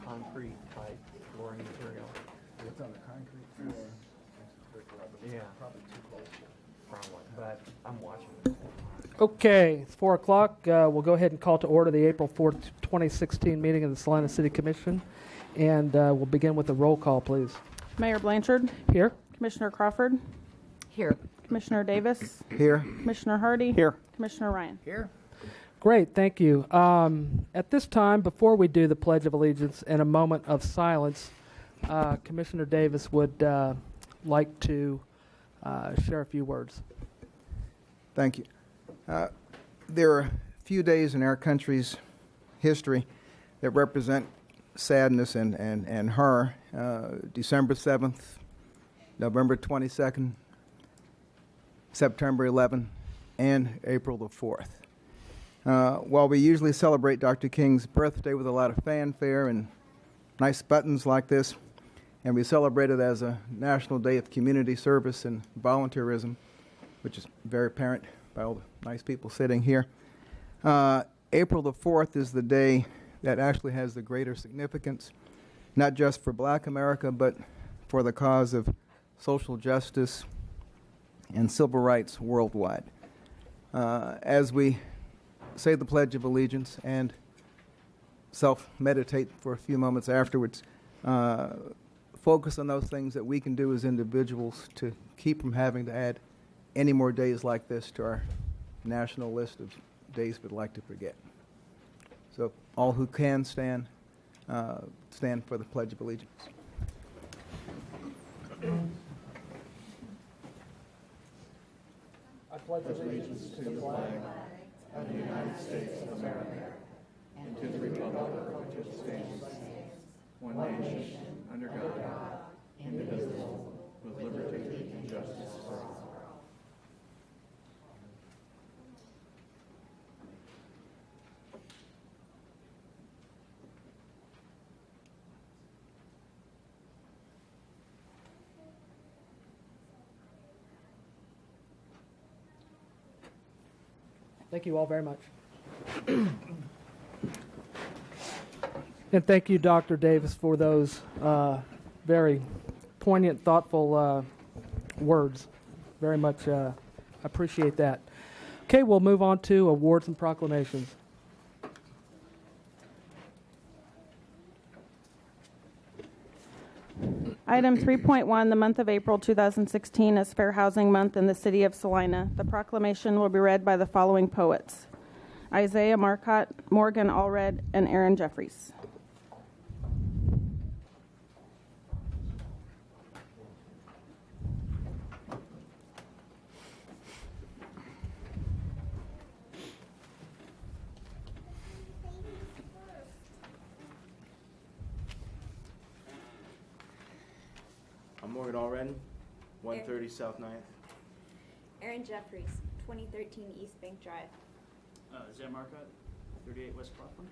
concrete type flooring material. It's on the concrete floor. Yeah, Probably too close. probably, but I'm watching it. Okay, it's 4 o'clock. We'll go ahead and call to order the April 4th, 2016 meeting of the Salina City Commission. And we'll begin with a roll call, please. Mayor Blanchard. Here? Commissioner Crawford. Here. Commissioner Davis. Here. Commissioner Hardy. Here. Commissioner Ryan. Here. Great, thank you. At this time, before we do the Pledge of Allegiance and a moment of silence, Commissioner Davis would like to share a few words. Thank you. There are a few days in our country's history that represent sadness and horror. December 7th, November 22nd, September 11th, and April the 4th. While we usually celebrate Dr. King's birthday with a lot of fanfare and nice buttons like this, and we celebrate it as a National Day of Community Service and Volunteerism, which is very apparent by all the nice people sitting here. April the 4th is the day that actually has the greater significance, not just for Black America, but for the cause of social justice and civil rights worldwide. As we say the Pledge of Allegiance and self-meditate for a few moments afterwards, focus on those things that we can do as individuals to keep from having to add any more days like this to our national list of days we'd like to forget. So all who can stand for the Pledge of Allegiance. I pledge allegiance to the flag of the United States of America and to the republic for which it stands, one nation, under God, indivisible, with liberty and justice for all. Thank you all very much. And thank you, Dr. Davis, for those very poignant, thoughtful words. Very much appreciate that. Okay, we'll move on to awards and proclamations. Item 3.1, the month of April 2016 is Fair Housing Month in the City of Salina. The proclamation will be read by the following poets: Isaiah Marcotte, Morgan Allred, and Aaron Jeffries. I'm Morgan Allred, 130 South 9th. Aaron Jeffries, 2013 East Bank Drive. Isaiah Marcotte, 38 West Crawford.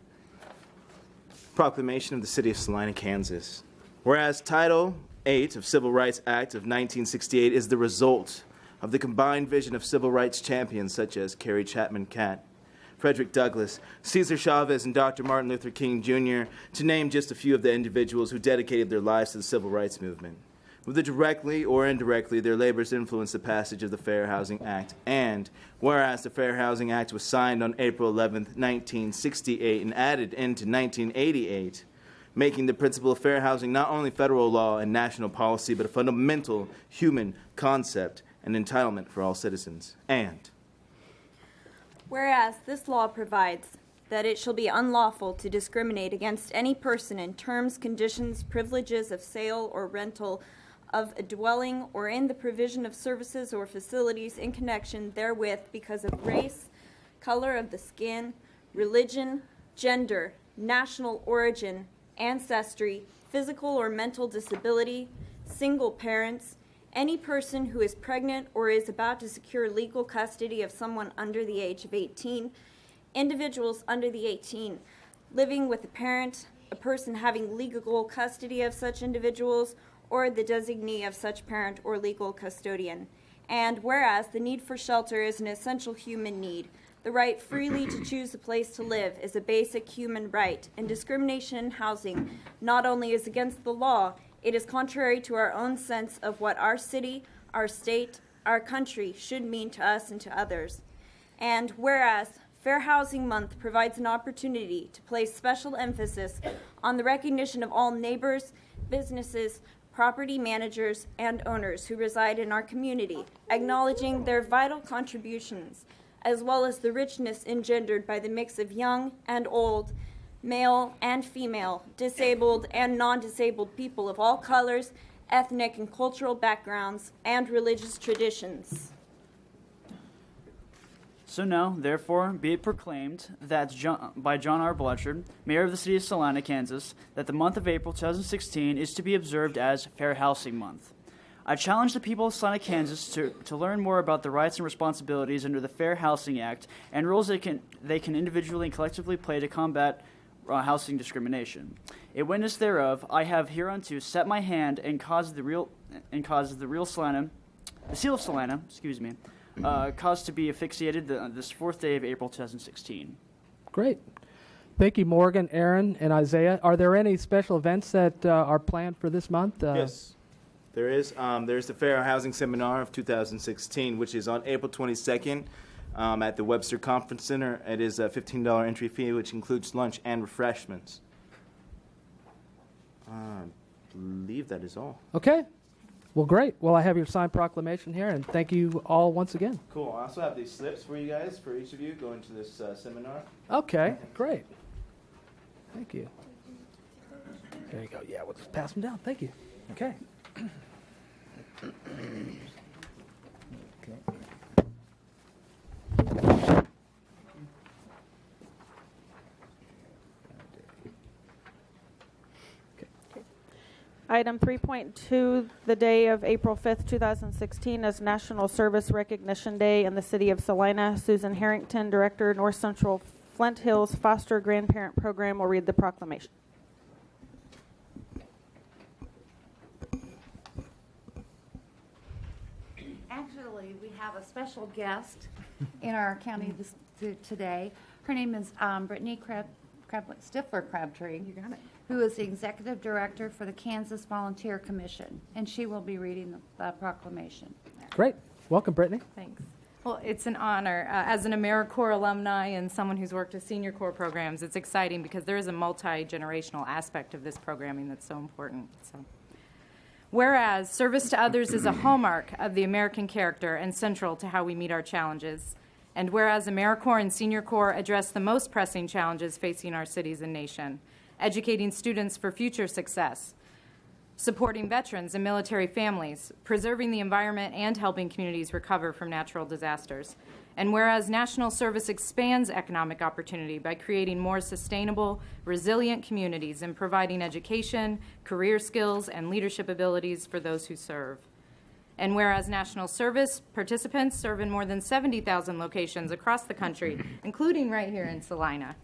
Proclamation of the City of Salina, Kansas. Whereas Title 8 of Civil Rights Act of 1968 is the result of the combined vision of civil rights champions such as Carrie Chapman Catt, Frederick Douglass, Cesar Chavez, and Dr. Martin Luther King Jr., to name just a few of the individuals who dedicated their lives to the civil rights movement. Whether directly or indirectly, their labors influenced the passage of the Fair Housing Act. And whereas the Fair Housing Act was signed on April 11, 1968, and added into 1988, making the principle of fair housing not only federal law and national policy, but a fundamental human concept and entitlement for all citizens. And whereas this law provides that it shall be unlawful to discriminate against any person in terms, conditions, privileges of sale or rental of a dwelling or in the provision of services or facilities in connection therewith because of race, color of the skin, religion, gender, national origin, ancestry, physical or mental disability, single parents, any person who is pregnant or is about to secure legal custody of someone under the age of 18, individuals under the 18 living with a parent, a person having legal custody of such individuals, or the designee of such parent or legal custodian. And whereas the need for shelter is an essential human need, The right freely to choose a place to live is a basic human right, and discrimination in housing not only is against the law, it is contrary to our own sense of what our city, our state, our country should mean to us and to others. And whereas Fair Housing Month provides an opportunity to place special emphasis on the recognition of all neighbors, businesses, property managers, and owners who reside in our community, acknowledging their vital contributions, as well as the richness engendered by the mix of young and old, male and female, disabled and non-disabled people of all colors, ethnic and cultural backgrounds, and religious traditions. So now, therefore, be it proclaimed that by John R. Blanchard, Mayor of the City of Salina, Kansas, that the month of April 2016 is to be observed as Fair Housing Month. I challenge the people of Salina, Kansas to learn more about the rights and responsibilities under the Fair Housing Act and roles they can individually and collectively play to combat housing discrimination. In witness thereof, I have hereunto set my hand and caused the seal of Salina, caused to be asphyxiated this 4th day of April 2016. Great. Thank you, Morgan, Aaron, and Isaiah. Are there any special events that are planned for this month? Yes, there is. There's the Fair Housing Seminar of 2016, which is on April 22nd at the Webster Conference Center. It is a $15 entry fee, which includes lunch and refreshments. I believe that is all. Okay. Well, great. Well, I have your signed proclamation here, and thank you all once again. Cool. I also have these slips for you guys, for each of you going to this seminar. Okay, great. Thank you. There you go. Yeah, we'll just pass them down. Thank you. Okay. Item 3.2, the day of April 5th, 2016 is National Service Recognition Day in the City of Salina. Susan Harrington, Director, North Central Flint Hills Foster Grandparent Program, will read the proclamation. Actually, we have a special guest in our county today. Her name is Brittany Stifler Crabtree. You got it. Who is the Executive Director for the Kansas Volunteer Commission, and she will be reading the proclamation. Great. Welcome, Brittany. Thanks. Well, it's an honor. As an AmeriCorps alumni and someone who's worked with Senior Corps programs, it's exciting because there is a multi-generational aspect of this programming that's so important. So, whereas service to others is a hallmark of the American character and central to how we meet our challenges, and whereas AmeriCorps and Senior Corps address the most pressing challenges facing our cities and nation, educating students for future success, supporting veterans and military families, preserving the environment, and helping communities recover from natural disasters. And whereas national service expands economic opportunity by creating more sustainable, resilient communities and providing education, career skills, and leadership abilities for those who serve. And whereas national service participants serve in more than 70,000 locations across the country, including right here in Salina,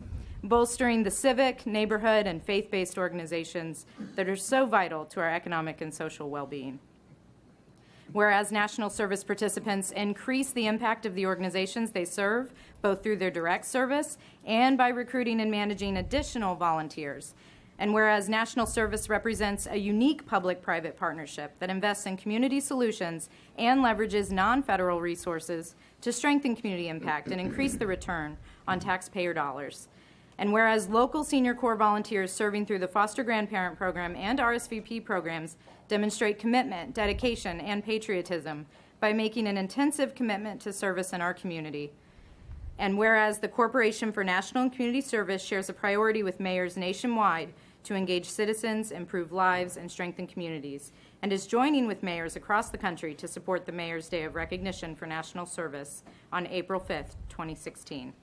bolstering the civic, neighborhood, and faith-based organizations that are so vital to our economic and social well-being. Whereas national service participants increase the impact of the organizations they serve, both through their direct service and by recruiting and managing additional volunteers. And whereas national service represents a unique public-private partnership that invests in community solutions and leverages non-federal resources to strengthen community impact and increase the return on taxpayer dollars. And whereas local Senior Corps volunteers serving through the Foster Grandparent Program and RSVP programs demonstrate commitment, dedication, and patriotism by making an intensive commitment to service in our community. And whereas the Corporation for National and Community Service shares a priority with mayors nationwide to engage citizens, improve lives, and strengthen communities, and is joining with mayors across the country to support the Mayor's Day of Recognition for National Service on April 5th, 2016.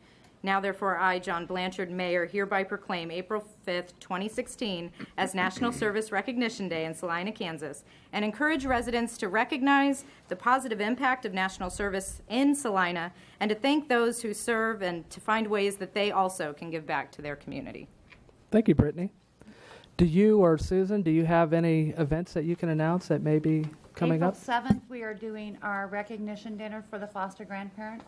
Now, therefore, I, John Blanchard, Mayor, hereby proclaim April 5th, 2016 as National Service Recognition Day in Salina, Kansas, and encourage residents to recognize the positive impact of national service in Salina and to thank those who serve and to find ways that they also can give back to their community. Thank you, Brittany. Do you or Susan, do you have any events that you can announce that may be coming up? April 7th, we are doing our recognition dinner for the foster grandparent.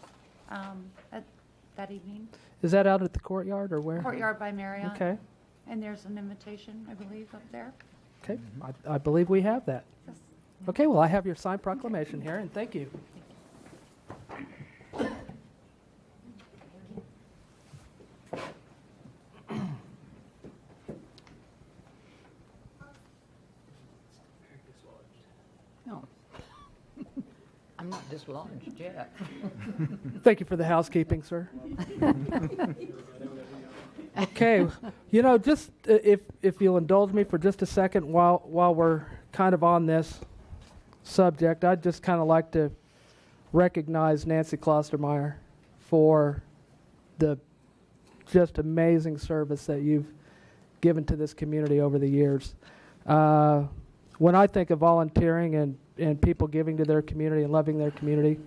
that evening. Is that out at the courtyard or where? Courtyard by Marriott. Okay, And there's an invitation, I believe, up there. okay. I believe we have that. Yes. Okay, well, I have your signed proclamation here, and thank you. No. I'm not dislodged yet. Thank you for the housekeeping, sir. Okay, just if you'll indulge me for just a second while we're kind of on this subject, I'd just kind of like to recognize Nancy Klostermeyer for the just amazing service that you've given to this community over the years. When I think of volunteering and people giving to their community and loving their community,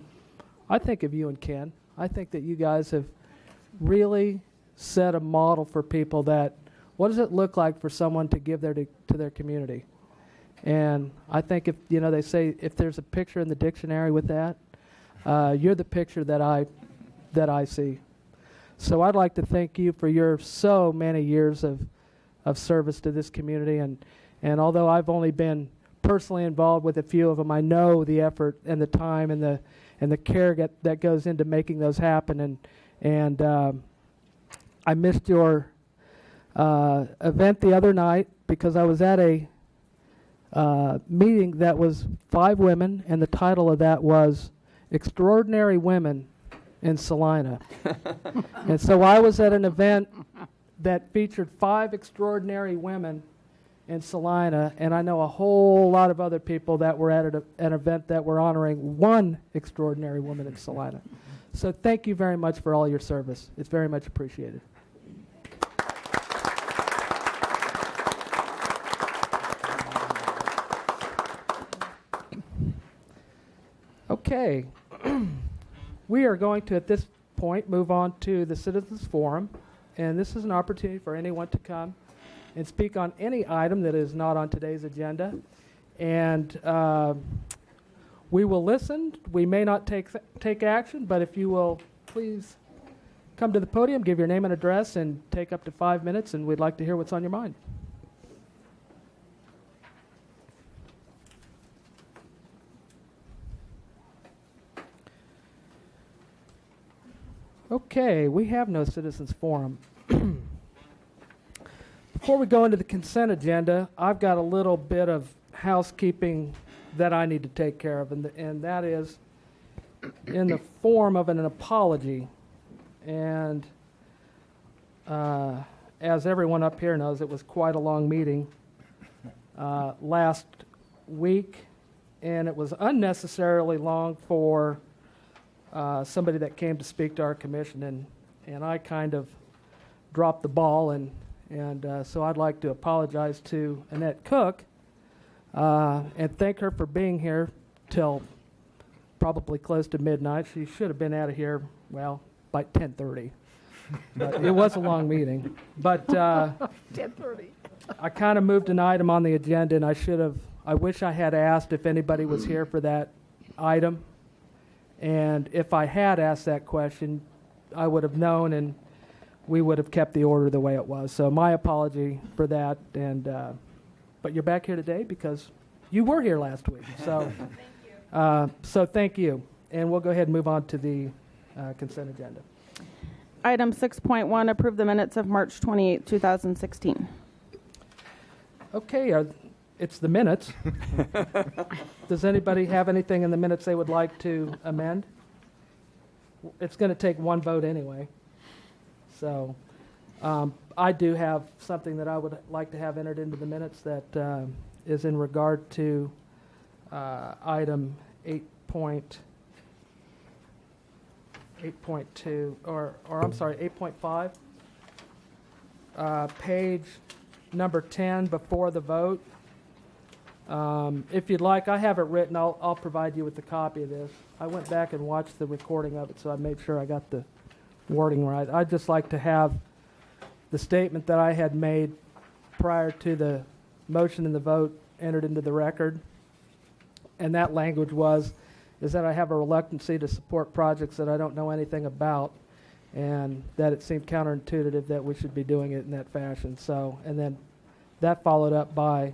I think of you and Ken. I think that you guys have really set a model for people that, what does it look like for someone to give to their community? And I think if, they say if there's a picture in the dictionary with that, you're the picture that I see. So I'd like to thank you for your so many years of service to this community. And although I've only been personally involved with a few of them, I know the effort and the time and the care that goes into making those happen. And I missed your event the other night because I was at a meeting that was 5 women, and the title of that was Extraordinary Women in Salina. And so I was at an event that featured 5 extraordinary women in Salina, and I know a whole lot of other people that were at an event that were honoring 1 extraordinary woman in Salina. So thank you very much for all your service. It's very much appreciated. Okay, we are going to, at this point, move on to the Citizens Forum, and this is an opportunity for anyone to come and speak on any item that is not on today's agenda. And we will listen. We may not take action, but if you will please come to the podium, give your name and address, and take up to 5 minutes, and we'd like to hear what's on your mind. Okay, we have no citizens forum. Before we go into the consent agenda, I've got a little bit of housekeeping that I need to take care of, and that is in the form of an apology. And as everyone up here knows, it was quite a long meeting last week, and it was unnecessarily long for somebody that came to speak to our commission, and I kind of dropped the ball, and so I'd like to apologize to Annette Cook and thank her for being here till probably close to midnight. She should have been out of here, well, by 10:30. But it was a long meeting. But 10:30. I kind of moved an item on the agenda, and I wish I had asked if anybody was here for that item. And if I had asked that question, I would have known, and we would have kept the order the way it was. So my apology for that. And but you're back here today because you were here last week. So thank you. So thank you. And we'll go ahead and move on to the consent agenda. Item 6.1, approve the minutes of March 28, 2016. Okay, it's the minutes. Does anybody have anything in the minutes they would like to amend? It's going to take one vote anyway. So I do have something that I would like to have entered into the minutes that is in regard to item 8.2, or I'm sorry, 8.5, page number 10 before the vote. If you'd like, I have it written. I'll provide you with a copy of this. I went back and watched the recording of it, so I made sure I got the wording right. I'd just like to have the statement that I had made prior to the motion and the vote entered into the record. And that language is that I have a reluctancy to support projects that I don't know anything about, and that it seemed counterintuitive that we should be doing it in that fashion. So, and then that followed up by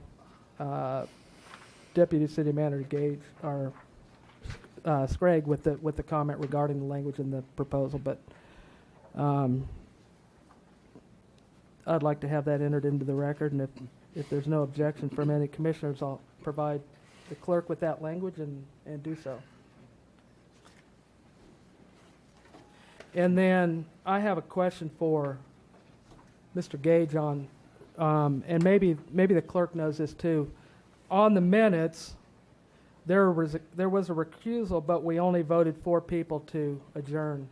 Deputy City Manager Gage, or Scragg, with the comment regarding the language in the proposal. But I'd like to have that entered into the record, and if there's no objection from any commissioners, I'll provide the clerk with that language and do so. And then I have a question for Mr. Gage on, and maybe the clerk knows this too. On the minutes, there was a recusal, but we only voted 4 people to adjourn.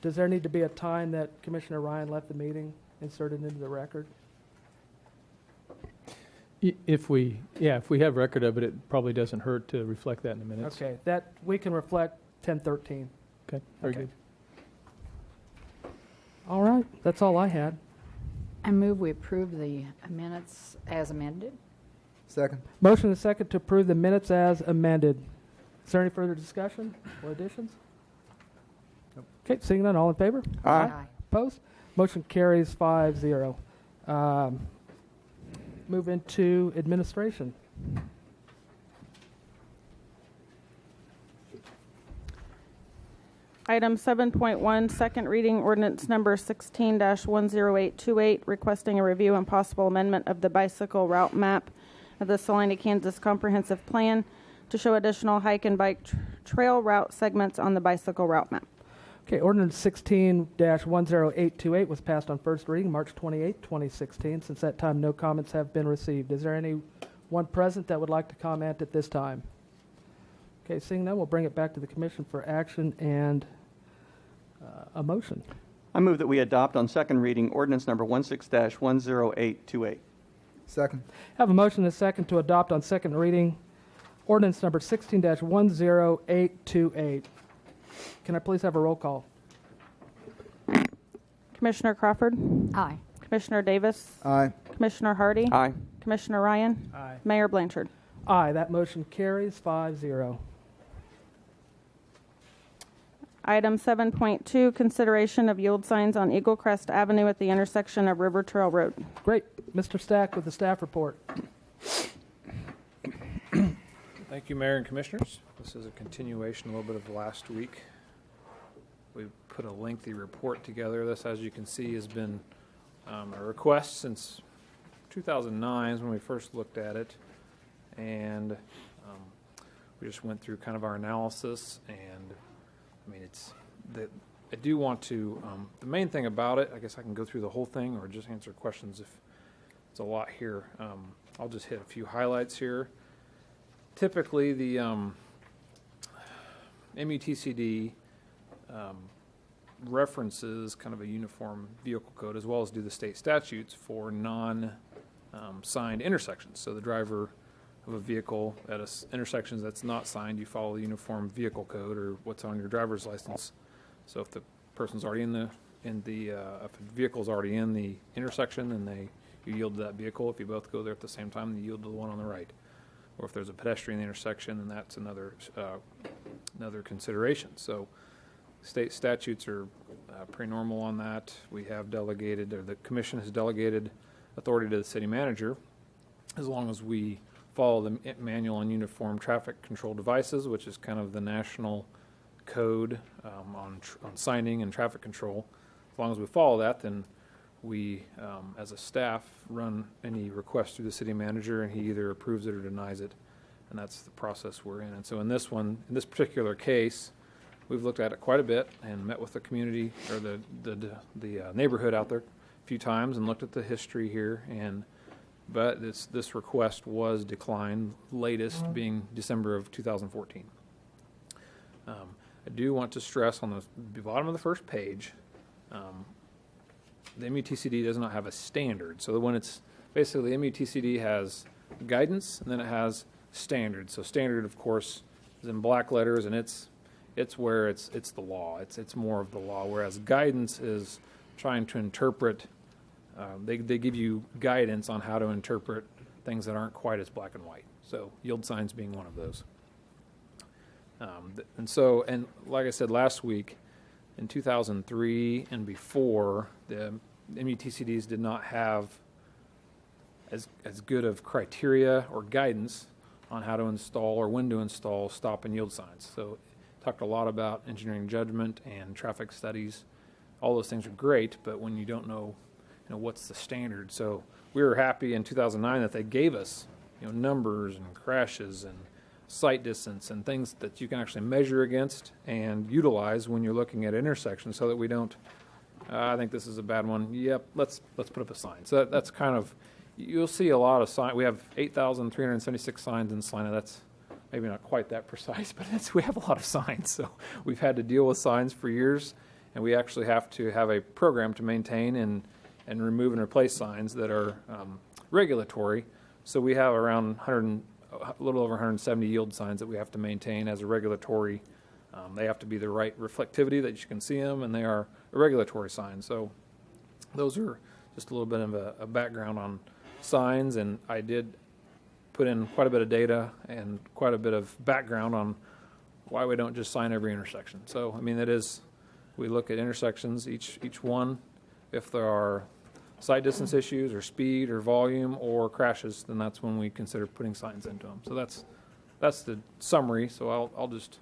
Does there need to be a time that Commissioner Ryan left the meeting inserted into the record? If we have record of it, it probably doesn't hurt to reflect that in the minutes. Okay, that we can reflect 10:13. Okay, very Okay. good. All right, that's all I had. I move we approve the minutes as amended. Second. Motion and second to approve the minutes as amended. Is there any further discussion or additions? Okay, seeing none, all in favor? Aye. Opposed? Motion carries 5-0. Move into administration. Item 7.1, second reading ordinance number 16-10828, requesting a review and possible amendment of the bicycle route map of the Salina, Kansas Comprehensive Plan to show additional hike and bike trail route segments on the bicycle route map. Okay, ordinance 16-10828 was passed on first reading March 28, 2016. Since that time, no comments have been received. Is there anyone present that would like to comment at this time? Okay, seeing none, we'll bring it back to the commission for action and a motion. I move that we adopt on second reading ordinance number 16-10828. Second. Have a motion and a second to adopt on second reading ordinance number 16-10828. Can I please have a roll call? Commissioner Crawford, Aye. Commissioner Davis, Aye. Commissioner Hardy, Aye. Commissioner Ryan, Aye. Mayor Blanchard. Aye, that motion carries 5-0. Item 7.2, consideration of yield signs on Eagle Crest Avenue at the intersection of River Trail Road. Great. Mr. Stack with the staff report. Thank you, Mayor and Commissioners. This is a continuation a little bit of last week. We put a lengthy report together. This, as you can see, has been a request since 2009 is when we first looked at it. And we just went through kind of our analysis. And, I mean, I do want to, the main thing about it, I guess I can go through the whole thing or just answer questions if it's a lot here. I'll just hit a few highlights here. Typically, the MUTCD references kind of a uniform vehicle code as well as do the state statutes for non-signed intersections. So the driver of a vehicle at intersections that's not signed, you follow the uniform vehicle code or what's on your driver's license. So if the person's already if a vehicle's already in the intersection, then you yield to that vehicle. If you both go there at the same time, you yield to the one on the right. Or if there's a pedestrian intersection, then that's another consideration. So state statutes are pretty normal on that. We have delegated, or the commission has delegated authority to the city manager as long as we follow the manual on uniform traffic control devices, which is kind of the national code on signing and traffic control. As long as we follow that, then we, as a staff, run any request through the city manager, and he either approves it or denies it, and that's the process we're in. And so in this particular case, we've looked at it quite a bit and met with the community or the neighborhood out there a few times and looked at the history here. But this request was declined, latest being December of 2014. I do want to stress on the bottom of the first page. The MUTCD does not have a standard. So when it's basically the MUTCD has guidance and then it has standard. So standard, of course, is in black letters, and it's where it's the law. It's more of the law. Whereas guidance is trying to interpret. They give you guidance on how to interpret things that aren't quite as black and white. So yield signs being one of those. And like I said last week, in 2003 and before, the MUTCDs did not have as good of criteria or guidance on how to install or when to install stop and yield signs. So talked a lot about engineering judgment and traffic studies. All those things are great, but when you don't know, what's the standard. So we were happy in 2009 that they gave us, numbers and crashes and sight distance and things that you can actually measure against and utilize when you're looking at intersections, so that we don't, I think this is a bad one. Yep, let's put up a sign. So that's kind of, you'll see a lot of signs. We have 8,376 signs in Salina. That's maybe not quite that precise, but we have a lot of signs. So we've had to deal with signs for years, and we actually have to have a program to maintain and remove and replace signs that are regulatory. So we have around a little over 170 yield signs that we have to maintain as a regulatory. They have to be the right reflectivity that you can see them, and they are a regulatory sign. So those are just a little bit of a background on signs, and I did put in quite a bit of data and quite a bit of background on why we don't just sign every intersection. So, we look at intersections, each one. If there are sight distance issues or speed or volume or crashes, then that's when we consider putting signs into them. So that's the summary. So I'll just,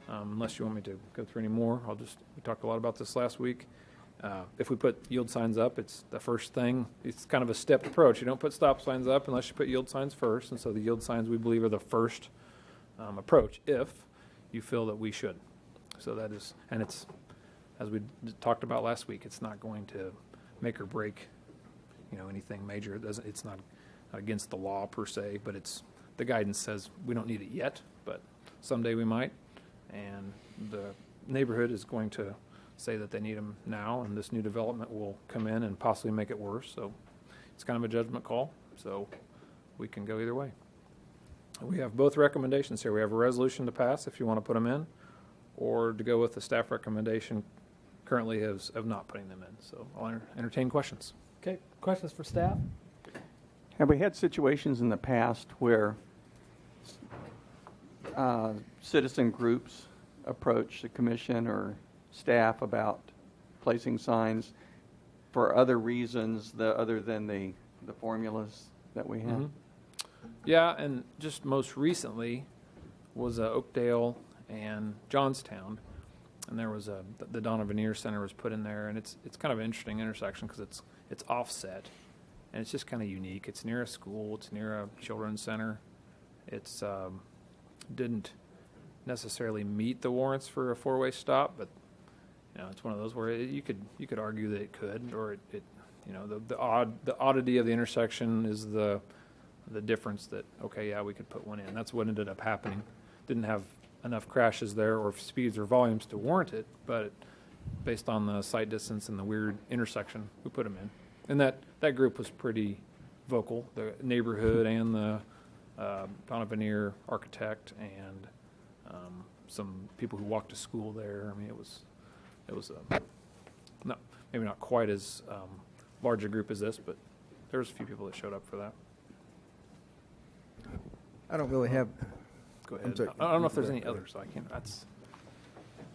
unless you want me to go through any more, we talked a lot about this last week. If we put yield signs up, it's the first thing. It's kind of a stepped approach. You don't put stop signs up unless you put yield signs first. And so the yield signs, we believe, are the first approach if you feel that we should. So that is, and it's, as we talked about last week, it's not going to make or break, anything major. It's not against the law per se, but the guidance says we don't need it yet, but someday we might. And the neighborhood is going to say that they need them now, and this new development will come in and possibly make it worse. So it's kind of a judgment call, so we can go either way. We have both recommendations here. We have a resolution to pass if you want to put them in, or to go with the staff recommendation currently of not putting them in. So I'll entertain questions. Okay, questions for staff? Have we had situations in the past where citizen groups approach the commission or staff about placing signs for other reasons other than the formulas that we have? Mm-hmm. Yeah, and just most recently was Oakdale and Johnstown, and there was the Donna Veneer Center was put in there, and it's kind of an interesting intersection because it's offset, and it's just kind of unique. It's near a school, it's near a children's center. It's didn't necessarily meet the warrants for a four-way stop, but it's one of those where you could argue that it could, or the oddity of the intersection is the difference that, okay, yeah, we could put one in. That's what ended up happening. Didn't have enough crashes there or speeds or volumes to warrant it, but based on the sight distance and the weird intersection, we put them in. And that group was pretty vocal, the neighborhood and the Donna Veneer architect and some people who walked to school there. I mean, it was maybe not quite as large a group as this, but there was a few people that showed up for that. I don't really have. Go ahead. I don't know if there's any others. So I can't.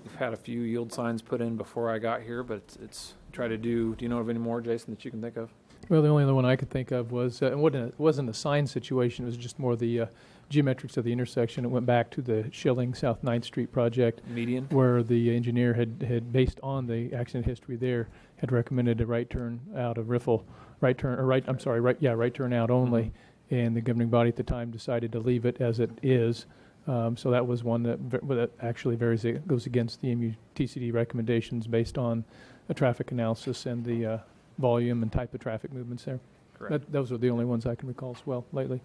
We've had a few yield signs put in before I got here, but it's try to do. Do you know of any more, Jason, that you can think of? Well, the only other one I could think of was, it wasn't a sign situation. It was just more the geometrics of the intersection. It went back to the Schilling South 9th Street project. Median? Where the engineer had, based on the accident history there, had recommended a right turn out of Riffle, right turn out only. Mm-hmm. And the governing body at the time decided to leave it as it is. So that was one that actually goes against the MUTCD recommendations based on a traffic analysis and the volume and type of traffic movements there. Correct. Those are the only ones I can recall as well lately.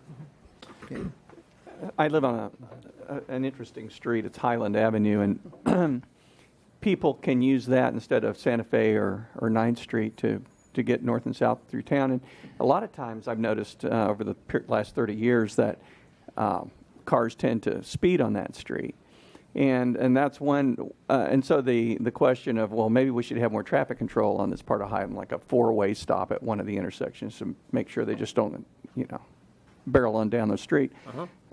Okay. I live on an interesting street. It's Highland Avenue, and people can use that instead of Santa Fe or 9th Street to get north and south through town. And a lot of times I've noticed over the last 30 years that cars tend to speed on that street. And that's one, and so the question of, well, maybe we should have more traffic control on this part of Highland, like a four-way stop at one of the intersections to make sure they just don't, barreling down the street.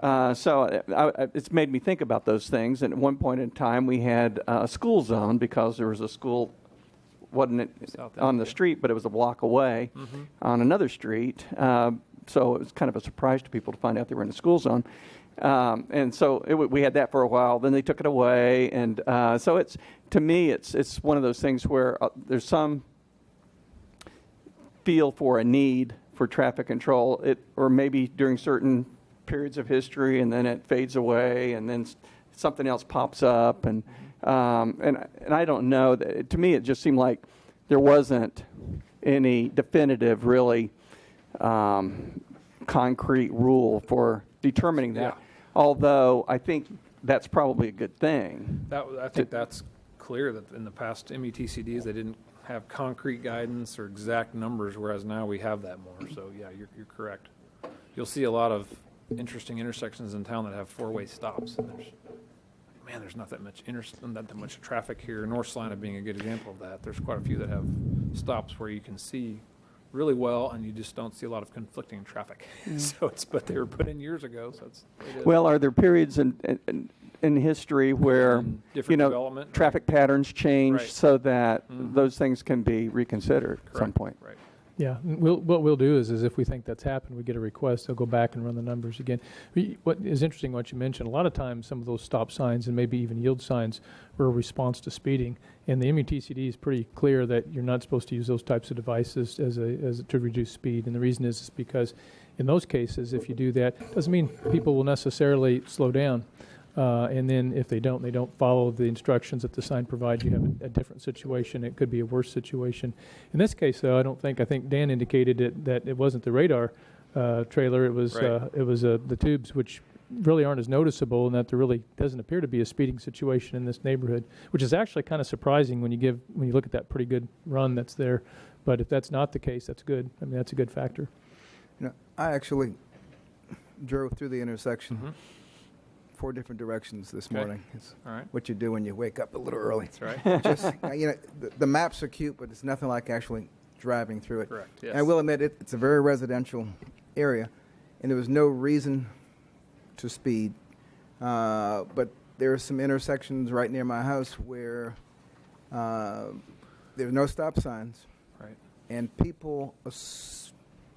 It's made me think about those things. And at one point in time, we had a school zone because there was a school, wasn't it on the street, but it was a block away on another street. So it was kind of a surprise to people to find out they were in a school zone. And so we had that for a while. Then they took it away, and so it's, to me, it's one of those things where there's some feel for a need for traffic control, or maybe during certain periods of history, and then it fades away, and then something else pops up, and I don't know. To me, it just seemed like there wasn't any definitive, really concrete rule for determining that. Yeah. Although I think that's probably a good thing. I think that's clear that in the past METCDs, they didn't have concrete guidance or exact numbers, whereas now we have that more. So yeah, you're correct. You'll see a lot of interesting intersections in town that have four-way stops. And there's not that much traffic here. North Salina being a good example of that. There's quite a few that have stops where you can see really well, and you just don't see a lot of conflicting traffic. But they were put in years ago, so it's. Well, are there periods in history where development, traffic patterns change right. so that those things can be reconsidered at some point? Right. Yeah, what we'll do is if we think that's happened, we get a request, they'll go back and run the numbers again. What is interesting, what you mentioned, a lot of times some of those stop signs and maybe even yield signs were a response to speeding, and the METCD is pretty clear that you're not supposed to use those types of devices as to reduce speed, and the reason is because in those cases, if you do that, it doesn't mean people will necessarily slow down. And then if they don't follow the instructions that the sign provides, you have a different situation. It could be a worse situation. In this case, though, I think Dan indicated that it wasn't the radar trailer. It was the tubes, which really aren't as noticeable, and that there really doesn't appear to be a speeding situation in this neighborhood, which is actually kind of surprising when you look at that pretty good run that's there. But if that's not the case, that's good. I mean, that's a good factor. I actually drove through the intersection. 4 different directions this morning. It's all right. What you do when you wake up a little early. That's right. Just the maps are cute, but it's nothing like actually driving through it. Correct. Yes. And I will admit it's a very residential area, and there was no reason to speed. But there are some intersections right near my house where there's no stop signs, Right. and people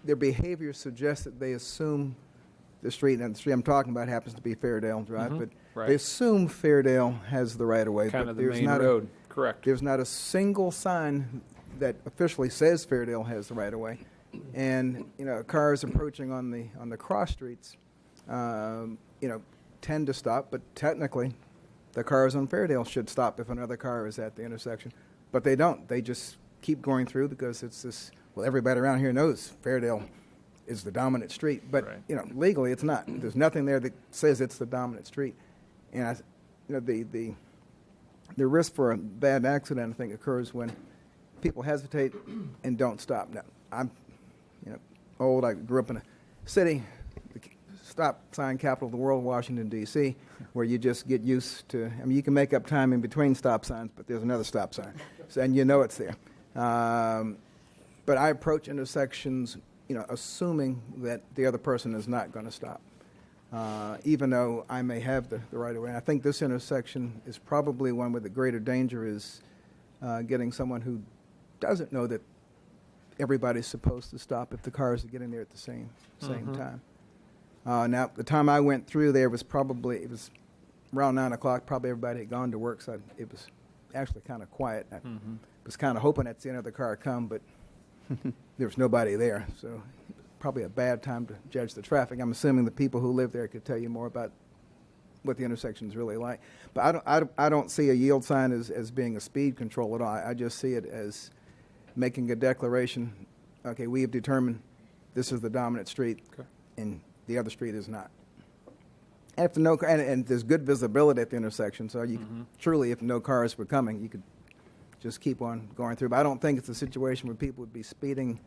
their behavior suggests that they assume the street, and the street I'm talking about happens to be Fairdale Drive, but Right. they assume Fairdale has the right of way. Kind but of the there's main not road. Correct. There's not a single sign that officially says Fairdale has the right of way, and cars approaching on the cross streets, tend to stop, but technically, the cars on Fairdale should stop if another car is at the intersection, but they don't. They just keep going through because it's this. Well, everybody around here knows Fairdale is the dominant street, but right. Legally it's not. There's nothing there that says it's the dominant street, and the risk for a bad accident, I think, occurs when people hesitate and don't stop. Now, I'm old. I grew up in a city, the stop sign capital of the world, Washington D.C., where you just get used to. I mean, you can make up time in between stop signs, but there's another stop sign, and it's there. But I approach intersections, assuming that the other person is not going to stop, even though I may have the right of way. And I think this intersection is probably one where the greater danger is getting someone who doesn't know that everybody's supposed to stop if the cars are getting there at the same time. Now, the time I went through there it was around 9 o'clock. Probably everybody had gone to work, so it was actually kind of quiet. I was kind of hoping I'd see another car come, but there was nobody there, so probably a bad time to judge the traffic. I'm assuming the people who live there could tell you more about what the intersection's really like. But I don't see a yield sign as being a speed control at all. I just see it as making a declaration. Okay, we have determined this is the dominant street, and the other street is not. And if there's good visibility at the intersection, so you truly, if no cars were coming, you could just keep on going through. But I don't think it's a situation where people would be speeding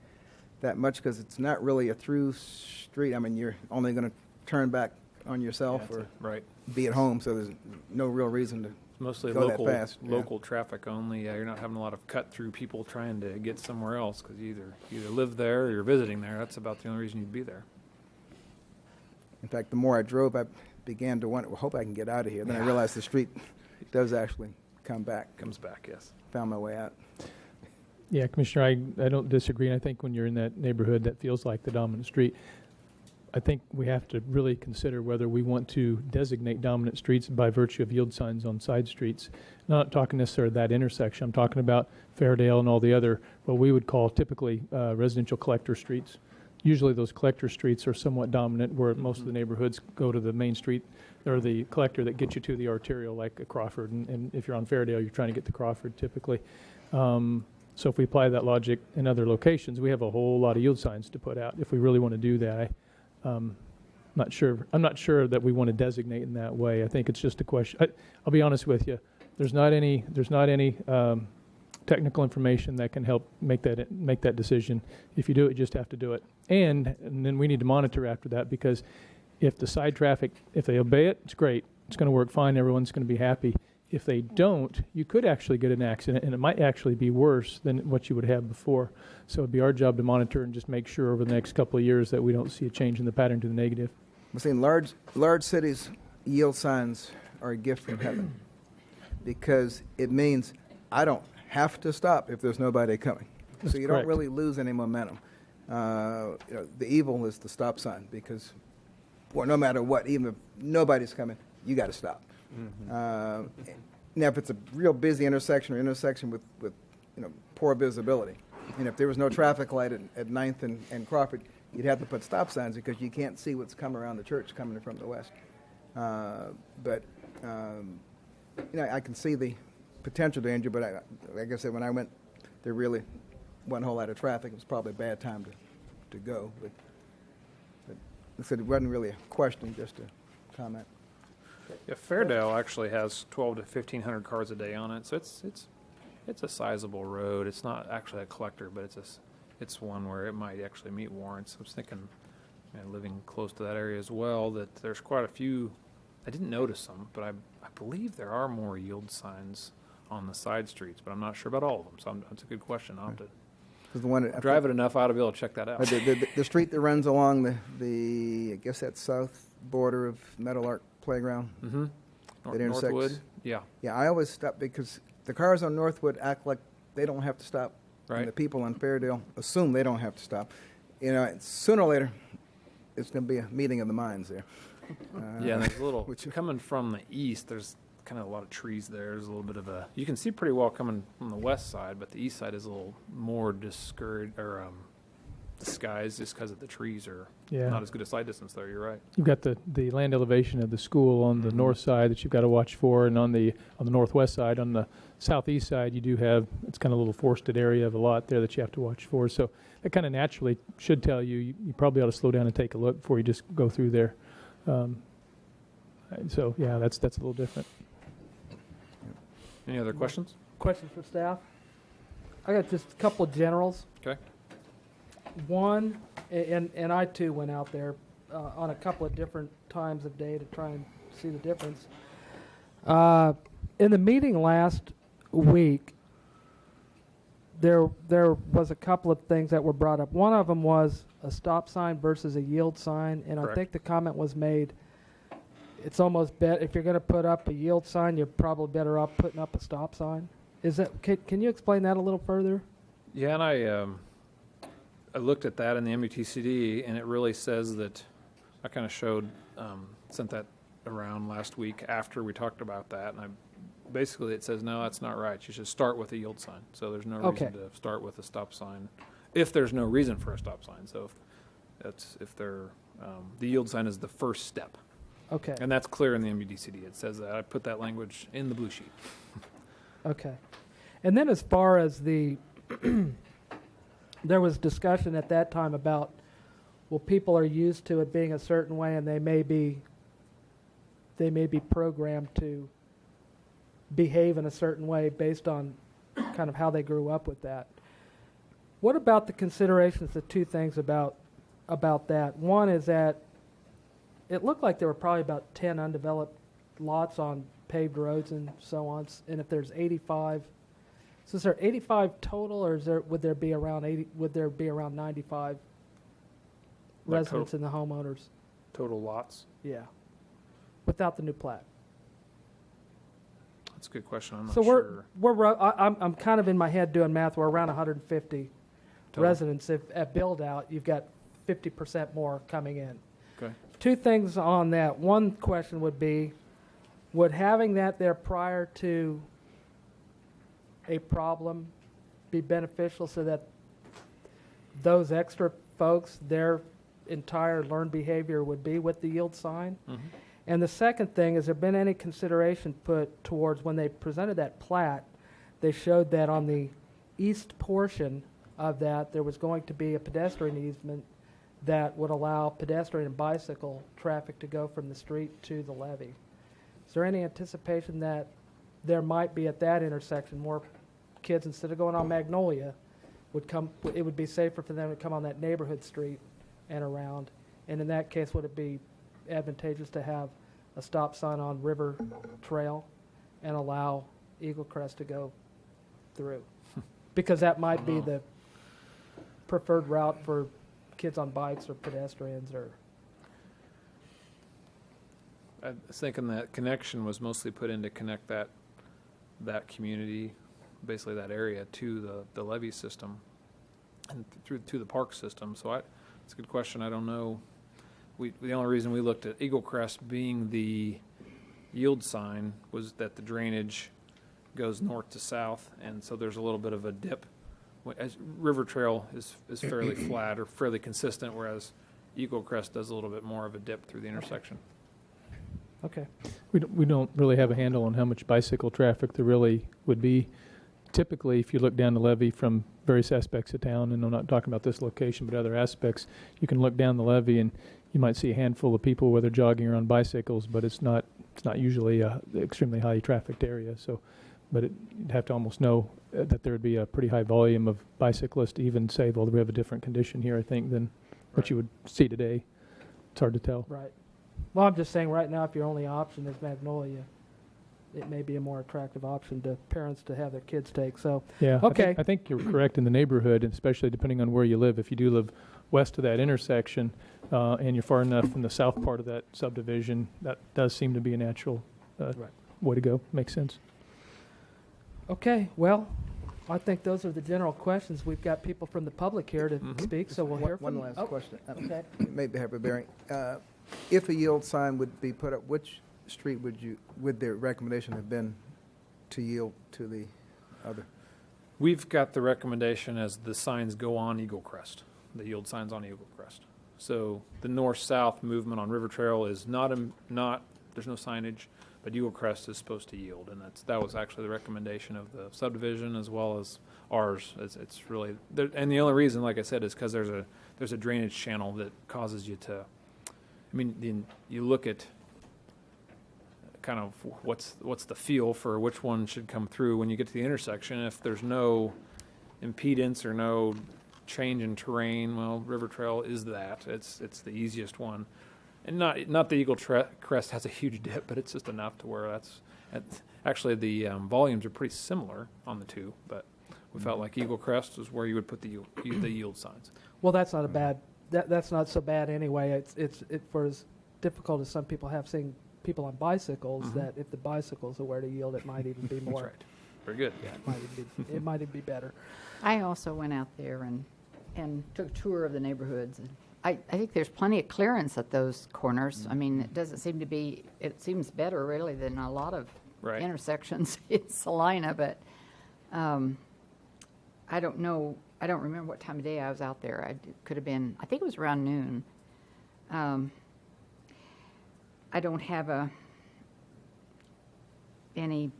that much because it's not really a through street. I mean, you're only going to turn back on yourself or be at home, so there's no real reason to Mostly go that fast. local traffic only. Yeah, you're not having a lot of cut through people trying to get somewhere else because you either live there or you're visiting there. That's about the only reason you'd be there. In fact, the more I drove, I began to wonder, well, hope I can get out of here. Then I realized the street does actually come back. Comes back, yes. Found my way out. Yeah, Commissioner, I don't disagree. And I think when you're in that neighborhood that feels like the dominant street, I think we have to really consider whether we want to designate dominant streets by virtue of yield signs on side streets. Not talking necessarily that intersection. I'm talking about Fairdale and all the other, what we would call typically residential collector streets. Usually those collector streets are somewhat dominant, where most of the neighborhoods go to the main street or the collector that gets you to the arterial, like a Crawford. And if you're on Fairdale, you're trying to get to Crawford typically. So if we apply that logic in other locations, we have a whole lot of yield signs to put out. If we really want to do that, I'm not sure that we want to designate in that way. I think it's just a question. I'll be honest with you. There's not any technical information that can help make that decision. If you do it, you just have to do it. And then we need to monitor after that, because if the side traffic, if they obey it, it's great. It's going to work fine. Everyone's going to be happy. If they don't, you could actually get an accident, and it might actually be worse than what you would have before. So it'd be our job to monitor and just make sure over the next couple of years that we don't see a change in the pattern to the negative. I'm saying large cities, yield signs are a gift from heaven, because it means I don't have to stop if there's nobody coming. That's so you correct. don't really lose any momentum. The evil is the stop sign, because, well, no matter what, even if nobody's coming, you got to stop. Now, if it's a real busy intersection with poor visibility, and if there was no traffic light at 9th and Crawford, you'd have to put stop signs, because you can't see what's coming around the church coming from the west. But I can see the potential danger, but like I said, when I went, there really wasn't a whole lot of traffic. It was probably a bad time to go. But I said it wasn't really a question, just a comment. Yeah, Fairdale actually has 12 to 1,500 cars a day on it, so it's a sizable road. It's not actually a collector, but it's one where it might actually meet warrants. I was thinking, living close to that area as well, that there's quite a few. I didn't notice them, but I believe there are more yield signs on the side streets, but I'm not sure about all of them. So that's a good question. I'll have to drive it enough, I ought to be able to check that out. The street that runs along the I guess that's south border of Meadowlark Playground. Mm-hmm. That intersects. Northwood? Yeah. Yeah, I always stop because the cars on Northwood act like they don't have to stop. Right. And the people on Fairdale assume they don't have to stop. Sooner or later, it's going to be a meeting of the minds there. Yeah, and there's a little, coming from the east, there's kind of a lot of trees there. There's a little bit of you can see pretty well coming from the west side, but the east side is a little more discouraged, or disguised, just because of the trees are not as good a sight distance there. You're right. You've got the land elevation of the school on the north side that you've got to watch for, and on the northwest side, on the southeast side, you do have, it's kind of a little forested area of a lot there that you have to watch for. So that kind of naturally should tell you probably ought to slow down and take a look before you just go through there. So yeah, that's a little different. Any other questions? Questions for staff? I got just a couple of generals. Okay. One, and I too went out there on a couple of different times of day to try and see the difference. In the meeting last week, there was a couple of things that were brought up. One of them was a stop sign versus a yield sign, and Correct. I think the comment was made, it's almost if you're going to put up a yield sign, you're probably better off putting up a stop sign. Is that can you explain that a little further? Yeah, and I looked at that in the MUTCD, and it really says that I kind of sent that around last week after we talked about that, and basically it says, no, that's not right. You should start with a yield sign. So there's no reason to start with a stop sign if there's no reason for a stop sign. So if the yield sign is the first step. Okay. And that's clear in the MUTCD. It says that. I put that language in the blue sheet. Okay. And then as far as there was discussion at that time about, well, people are used to it being a certain way, and they may be programmed to behave in a certain way based on kind of how they grew up with that. What about the considerations, the two things about that? One is that it looked like there were probably about 10 undeveloped lots on paved roads and so on. And if there's 85, so is there 85 total, or would there be around 95 residents and the homeowners? total lots? Yeah. Without the new plat. That's a good question. I'm not So sure. I'm kind of in my head doing math. We're around 150 Total. residents. If at build out, you've got 50% more coming in. Okay. Two things on that. One question would be, would having that there prior to a problem be beneficial so that those extra folks, their entire learned behavior would be with the yield sign? Mhm. And the second thing, has there been any consideration put towards when they presented that plat, they showed that on the east portion of that, there was going to be a pedestrian easement that would allow pedestrian and bicycle traffic to go from the street to the levee. Is there any anticipation that there might be at that intersection more kids, instead of going on Magnolia, would come, it would be safer for them to come on that neighborhood street and around? And in that case, would it be advantageous to have a stop sign on River Trail and allow Eagle Crest to go through? Because that might be the preferred route for kids on bikes or pedestrians or... I was thinking that connection was mostly put in to connect that community, basically that area, to the levee system and through to the park system. So it's a good question. I don't know. The only reason we looked at Eagle Crest being the yield sign was that the drainage goes north to south, and so there's a little bit of a dip. As River Trail is fairly flat or fairly consistent, whereas Eagle Crest does a little bit more of a dip through the intersection. Okay. We don't really have a handle on how much bicycle traffic there really would be. Typically, if you look down the levee from various aspects of town, and I'm not talking about this location, but other aspects, you can look down the levee and you might see a handful of people, whether jogging or on bicycles, but it's not usually a extremely high trafficked area. So, but you'd have to almost know that there would be a pretty high volume of bicyclists to even say, well, we have a different condition here, I think, than what you would see today. It's hard to tell. Right. Well, I'm just saying right now, if your only option is Magnolia, it may be a more attractive option to parents to have their kids take. So, yeah, okay. I think you're correct in the neighborhood, and especially depending on where you live. If you do live west of that intersection and you're far enough from the south part of that subdivision, that does seem to be a natural way to go. Makes sense. Okay, well, I think those are the general questions. We've got people from the public here to speak, so we'll hear from One them. last Oh, question. Okay. It may have a bearing. If a yield sign would be put up, which street would their recommendation have been to yield to the other? We've got the recommendation as the signs go on Eagle Crest, the yield signs on Eagle Crest. So the north-south movement on River Trail is not there's no signage, but Eagle Crest is supposed to yield, and that was actually the recommendation of the subdivision as well as ours. It's really, and the only reason, like I said, is because there's a drainage channel that causes you to. I mean, you look at kind of what's the feel for which one should come through when you get to the intersection. If there's no impedance or no change in terrain, well, River Trail is that. It's the easiest one. And not the Eagle Crest has a huge dip, but it's just enough to where actually the volumes are pretty similar on the two, but we felt like Eagle Crest is where you would put the yield signs. Well, that's not a bad. That's not so bad anyway. It's for as difficult as some people have seeing people on bicycles. That if the bicycle's aware to yield, it might even be more. That's right. Very good. Yeah, it might even be better. I also went out there and took a tour of the neighborhoods. And I think there's plenty of clearance at those corners. I mean, it doesn't seem to be, it seems better really than a lot of intersections in Salina, but I don't know. I don't remember what time of day I was out there. It could have been, I think it was around noon. I don't have any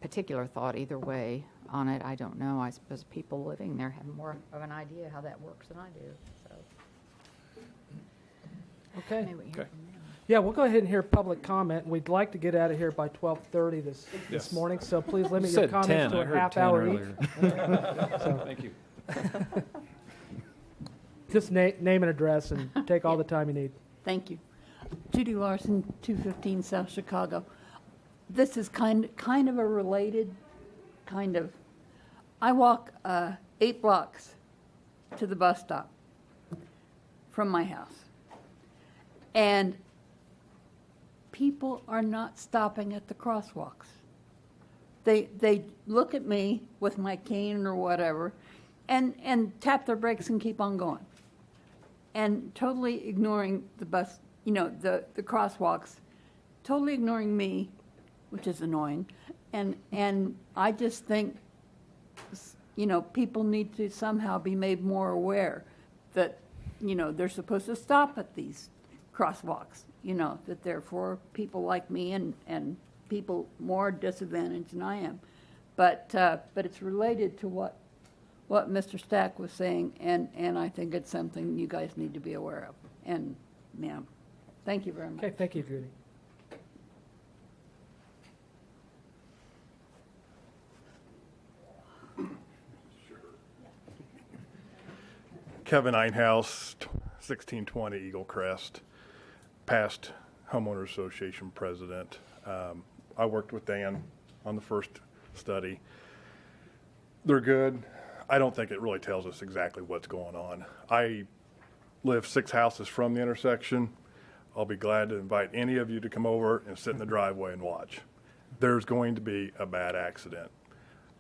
particular thought either way on it. I don't know. I suppose people living there have more of an idea how that works than I do. So. Okay. Maybe we hear from them. Yeah, we'll go ahead and hear public comment. We'd like to get out of here by 12:30 this morning, so please limit your comments to a half hour each. So, thank you. Just name and address and take all the time you need. Thank you. Judy Larson, 215 South Chicago. This is kind of a related kind of. I walk 8 blocks to the bus stop from my house. And people are not stopping at the crosswalks. They look at me with my cane or whatever and tap their brakes and keep on going. And totally ignoring the bus, the crosswalks, totally ignoring me, which is annoying. And I just think, people need to somehow be made more aware that, they're supposed to stop at these crosswalks, that they're for people like me and people more disadvantaged than I am. But it's related to what Mr. Stack was saying, and I think it's something you guys need to be aware of. And, ma'am, thank you very much. Okay, thank you, Judy. Kevin Einhaus, 1620 Eagle Crest, past homeowner association president. I worked with Dan on the first study. They're good. I don't think it really tells us exactly what's going on. I live 6 houses from the intersection. I'll be glad to invite any of you to come over and sit in the driveway and watch. There's going to be a bad accident.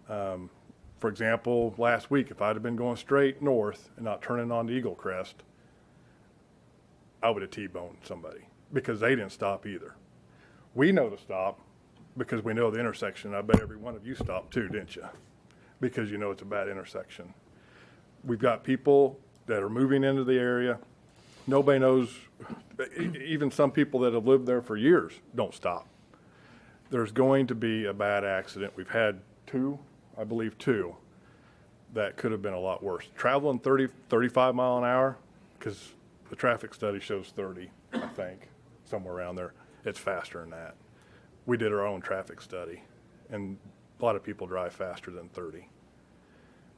For example, last week, if I'd have been going straight north and not turning onto Eagle Crest, I would have T-boned somebody because they didn't stop either. We know to stop because we know the intersection. I bet every one of you stopped too, didn't you? Because you know it's a bad intersection. We've got people that are moving into the area. Nobody knows, even some people that have lived there for years don't stop. There's going to be a bad accident. We've had 2, I believe 2, that could have been a lot worse. Traveling 30, 35 mile an hour, because the traffic study shows 30, I think, somewhere around there. It's faster than that. We did our own traffic study, and a lot of people drive faster than 30.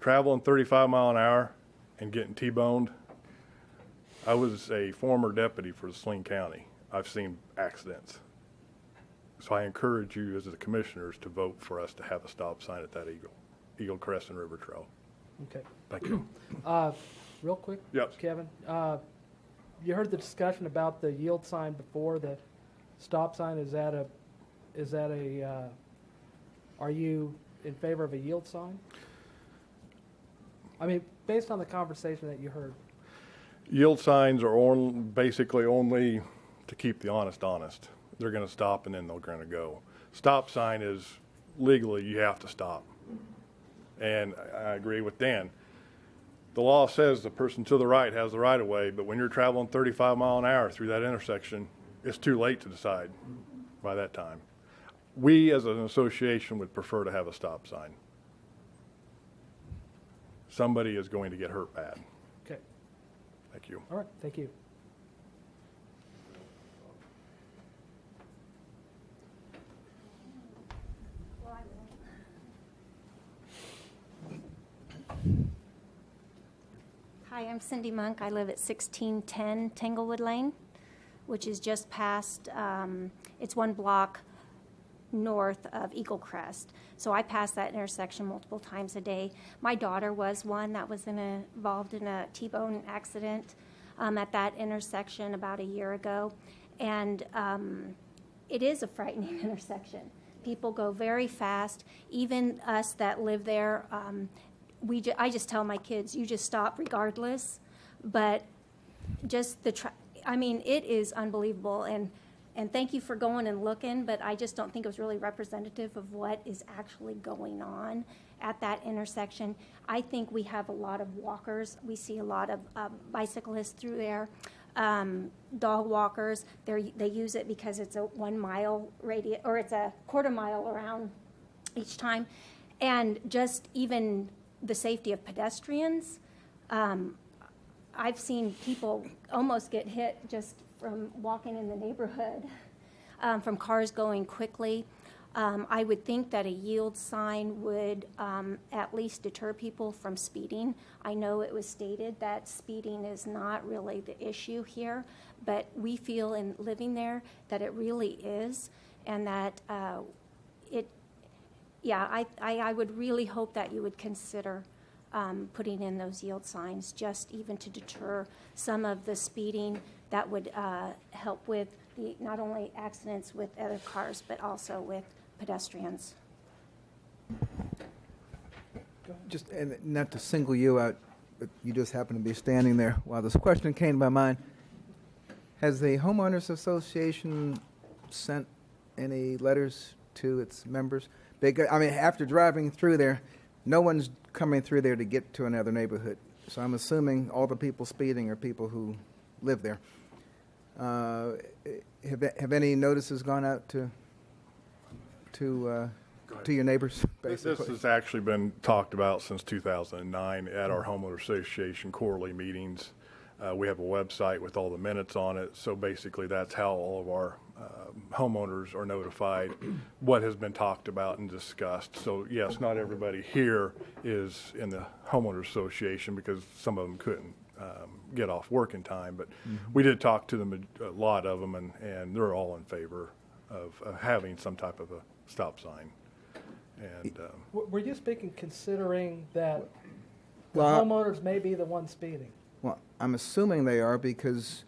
Traveling 35 mile an hour and getting T-boned. I was a former deputy for Salina County. I've seen accidents. So I encourage you as the commissioners to vote for us to have a stop sign at that Eagle Crest and River Trail. Okay. Thank you. Real quick, Yep. Kevin, you heard the discussion about the yield sign before, the stop sign. Are you in favor of a yield sign? I mean, based on the conversation that you heard. Yield signs are basically only to keep the honest. They're going to stop and then they're going to go. Stop sign is legally you have to stop. And I agree with Dan. The law says the person to the right has the right of way, but when you're traveling 35 mile an hour through that intersection, it's too late to decide by that time. We as an association would prefer to have a stop sign. Somebody is going to get hurt bad. Okay. Thank you. All right, thank you. Hi, I'm Cindy Monk. I live at 1610 Tanglewood Lane, which is just past, it's 1 block north of Eagle Crest. So I pass that intersection multiple times a day. My daughter was one that was involved in a T-bone accident at that intersection about a year ago. And it is a frightening intersection. People go very fast. Even us that live there, I just tell my kids, you just stop regardless. But just it is unbelievable. And thank you for going and looking, but I just don't think it was really representative of what is actually going on at that intersection. I think we have a lot of walkers. We see a lot of bicyclists through there, dog walkers. They use it because it's a 1 mile radius, or it's a quarter mile around each time. And just even the safety of pedestrians. I've seen people almost get hit just from walking in the neighborhood, from cars going quickly. I would think that a yield sign would at least deter people from speeding. I know it was stated that speeding is not really the issue here, but we feel in living there that it really is, and that I would really hope that you would consider putting in those yield signs, just even to deter some of the speeding that would help with the not only accidents with other cars, but also with pedestrians. Just, and not to single you out, but you just happen to be standing there while this question came to my mind. Has the Homeowners Association sent any letters to its members? Because, I mean, after driving through there, no one's coming through there to get to another neighborhood. So I'm assuming all the people speeding are people who live there. Have any notices gone out to your neighbors, basically? This has actually been talked about since 2009 at our homeowner association quarterly meetings. We have a website with all the minutes on it. So basically that's how all of our homeowners are notified what has been talked about and discussed. So yes, not everybody here is in the homeowner association because some of them couldn't get off work in time. But we did talk to them, a lot of them, and they're all in favor of having some type of a stop sign. And Were you speaking considering that the Well, homeowners may be the ones speeding? Well, I'm assuming they are because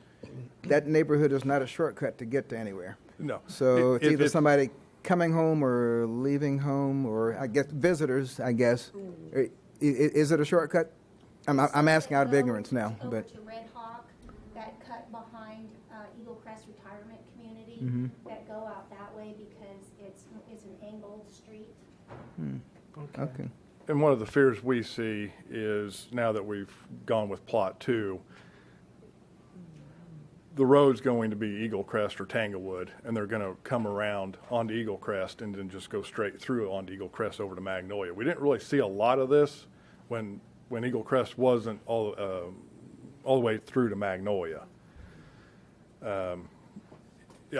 that neighborhood is not a shortcut to get to anywhere. no. So it's either it's- somebody coming home or leaving home, or I guess visitors, I guess. Is it a shortcut? I'm asking out of ignorance now, Over but to Red Hawk, that cut behind Eagle Crest Retirement Community, that go out that way because it's an angled street. okay. And one of the fears we see is now that we've gone with Plot 2, the road's going to be Eagle Crest or Tanglewood, and they're going to come around onto Eagle Crest and then just go straight through onto Eagle Crest over to Magnolia. We didn't really see a lot of this when Eagle Crest wasn't all the way through to Magnolia. Yeah,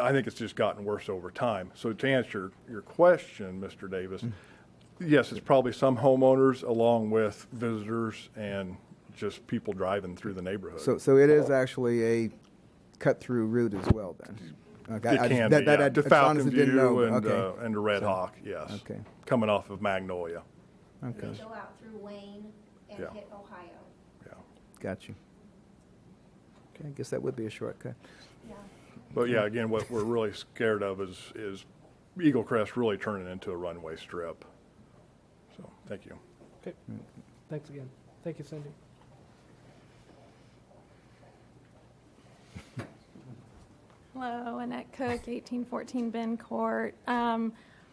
I think it's just gotten worse over time. So to answer your question, Mr. Davis, yes, it's probably some homeowners along with visitors and just people driving through the neighborhood. So it is actually a cut-through route as well, then? Okay, It can that- be, that yeah. I To just Falcon honestly didn't know. View and, Okay. and to Red So- Hawk, yes. Okay. Coming off of Magnolia, Okay, They go out through Wayne and Yeah. hit Ohio. yeah. got you. Okay, I guess that would be a shortcut. Yeah. But yeah, again, what we're really scared of is Eagle Crest really turning into a runway strip. So, thank you. Okay. Thanks again. Thank you, Cindy. Hello, Annette Cook, 1814 Ben Court.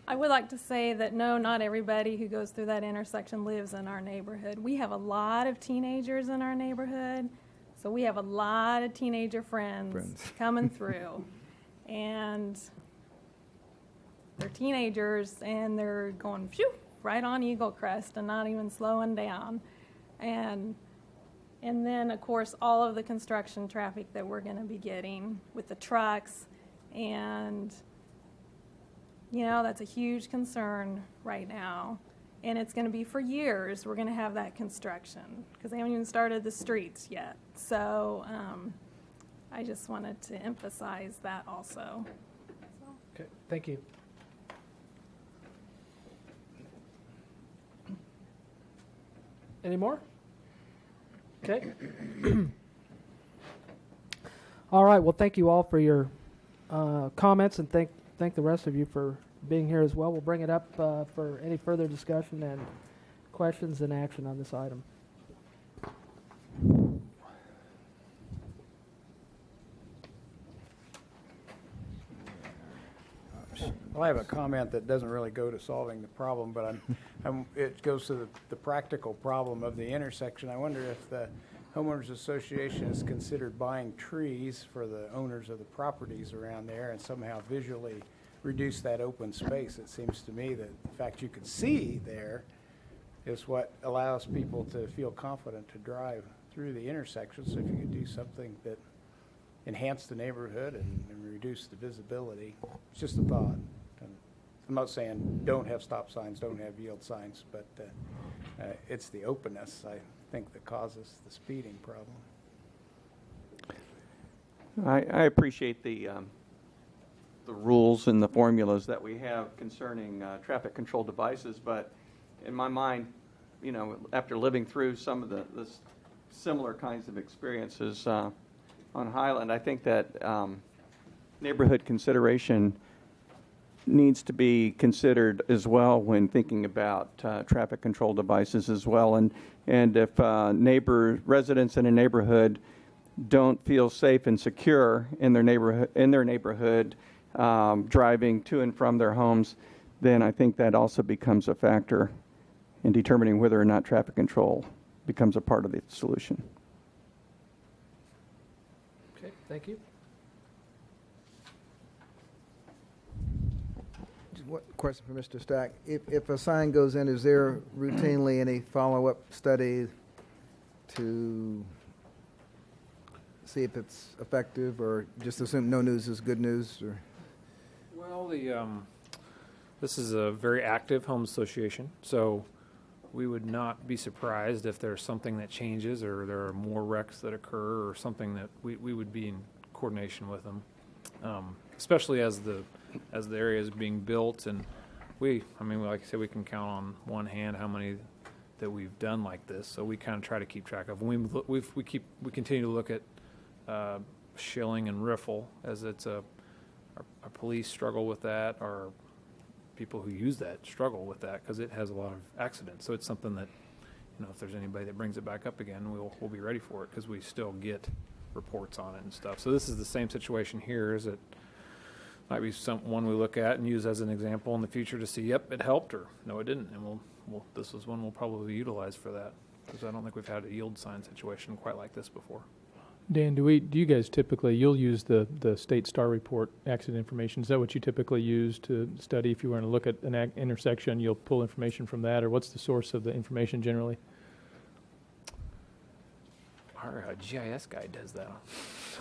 I would like to say that no, not everybody who goes through that intersection lives in our neighborhood. We have a lot of teenagers in our neighborhood, so we have a lot of teenager friends coming through. And they're teenagers, and they're going phew, right on Eagle Crest and not even slowing down. And then, of course, all of the construction traffic that we're going to be getting with the trucks. And, you know, that's a huge concern right now. And it's going to be for years we're going to have that construction because they haven't even started the streets yet. So I just wanted to emphasize that also. Okay, thank you. Any more? Okay. All right. Well, thank you all for your comments, and thank the rest of you for being here as well. We'll bring it up for any further discussion and questions and action on this item. Well, I have a comment that doesn't really go to solving the problem, but it goes to the practical problem of the intersection. I wonder if the homeowners association has considered buying trees for the owners of the properties around there and somehow visually reduce that open space. It seems to me that the fact you can see there is what allows people to feel confident to drive through the intersection. So if you could do something that enhance the neighborhood and reduce the visibility, it's just a thought. I'm not saying don't have stop signs, don't have yield signs, but it's the openness, I think, that causes the speeding problem. I appreciate the rules and the formulas that we have concerning traffic control devices, but in my mind, after living through some of the similar kinds of experiences on Highland, I think that neighborhood consideration needs to be considered as well when thinking about traffic control devices as well. And if residents in a neighborhood don't feel safe and secure in their neighborhood, driving to and from their homes, then I think that also becomes a factor in determining whether or not traffic control becomes a part of the solution. Okay, thank you. What question for Mr. Stack? If a sign goes in, is there routinely any follow-up study to see if it's effective, or just assume no news is good news? Or? Well, this is a very active home association, so we would not be surprised if there's something that changes or there are more wrecks that occur or something that we would be in coordination with them, especially as the area is being built. And like I said, we can count on one hand how many that we've done like this, so we kind of try to keep track of. We continue to look at shilling and riffle, as it's our police struggle with that, our people who use that struggle with that because it has a lot of accidents. So it's something that, if there's anybody that brings it back up again, we'll be ready for it because we still get reports on it and stuff. So this is the same situation here. Is it might be one we look at and use as an example in the future to see, yep, it helped, or no, it didn't, and this is one we'll probably utilize for that, because I don't think we've had a yield sign situation quite like this before. Dan, do you guys typically, you'll use the State Star Report accident information. Is that what you typically use to study? If you want to look at an intersection, you'll pull information from that, or what's the source of the information generally? Our GIS guy does that.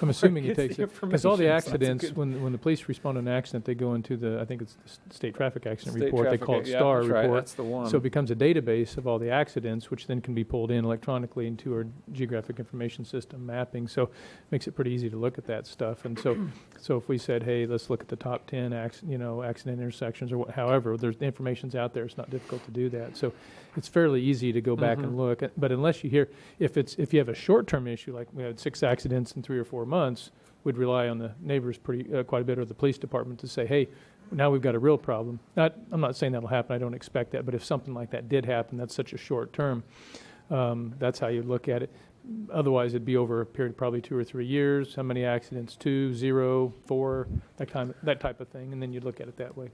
I'm assuming he takes it, because all the information, so accidents, when the police respond to an accident, they go into I think it's the State Traffic Accident State Report. Traffic, They call it yeah, STAR that's Report. right, that's the one. So it becomes a database of all the accidents, which then can be pulled in electronically into our geographic information system mapping. So it makes it pretty easy to look at that stuff. And so if we said, hey, let's look at the top 10 accident intersections, or however, the information's out there. It's not difficult to do that. So it's fairly easy to go back and look. But unless you hear, if you have a short-term issue, like we had 6 accidents in 3 or 4 months, we'd rely on the neighbors quite a bit, or the police department, to say, hey, now we've got a real problem. I'm not saying that'll happen. I don't expect that. But if something like that did happen, that's such a short term. That's how you look at it. Otherwise, it'd be over a period of probably 2 or 3 years. How many accidents? 2, 0, 4, that type of thing. And then you look at it that way.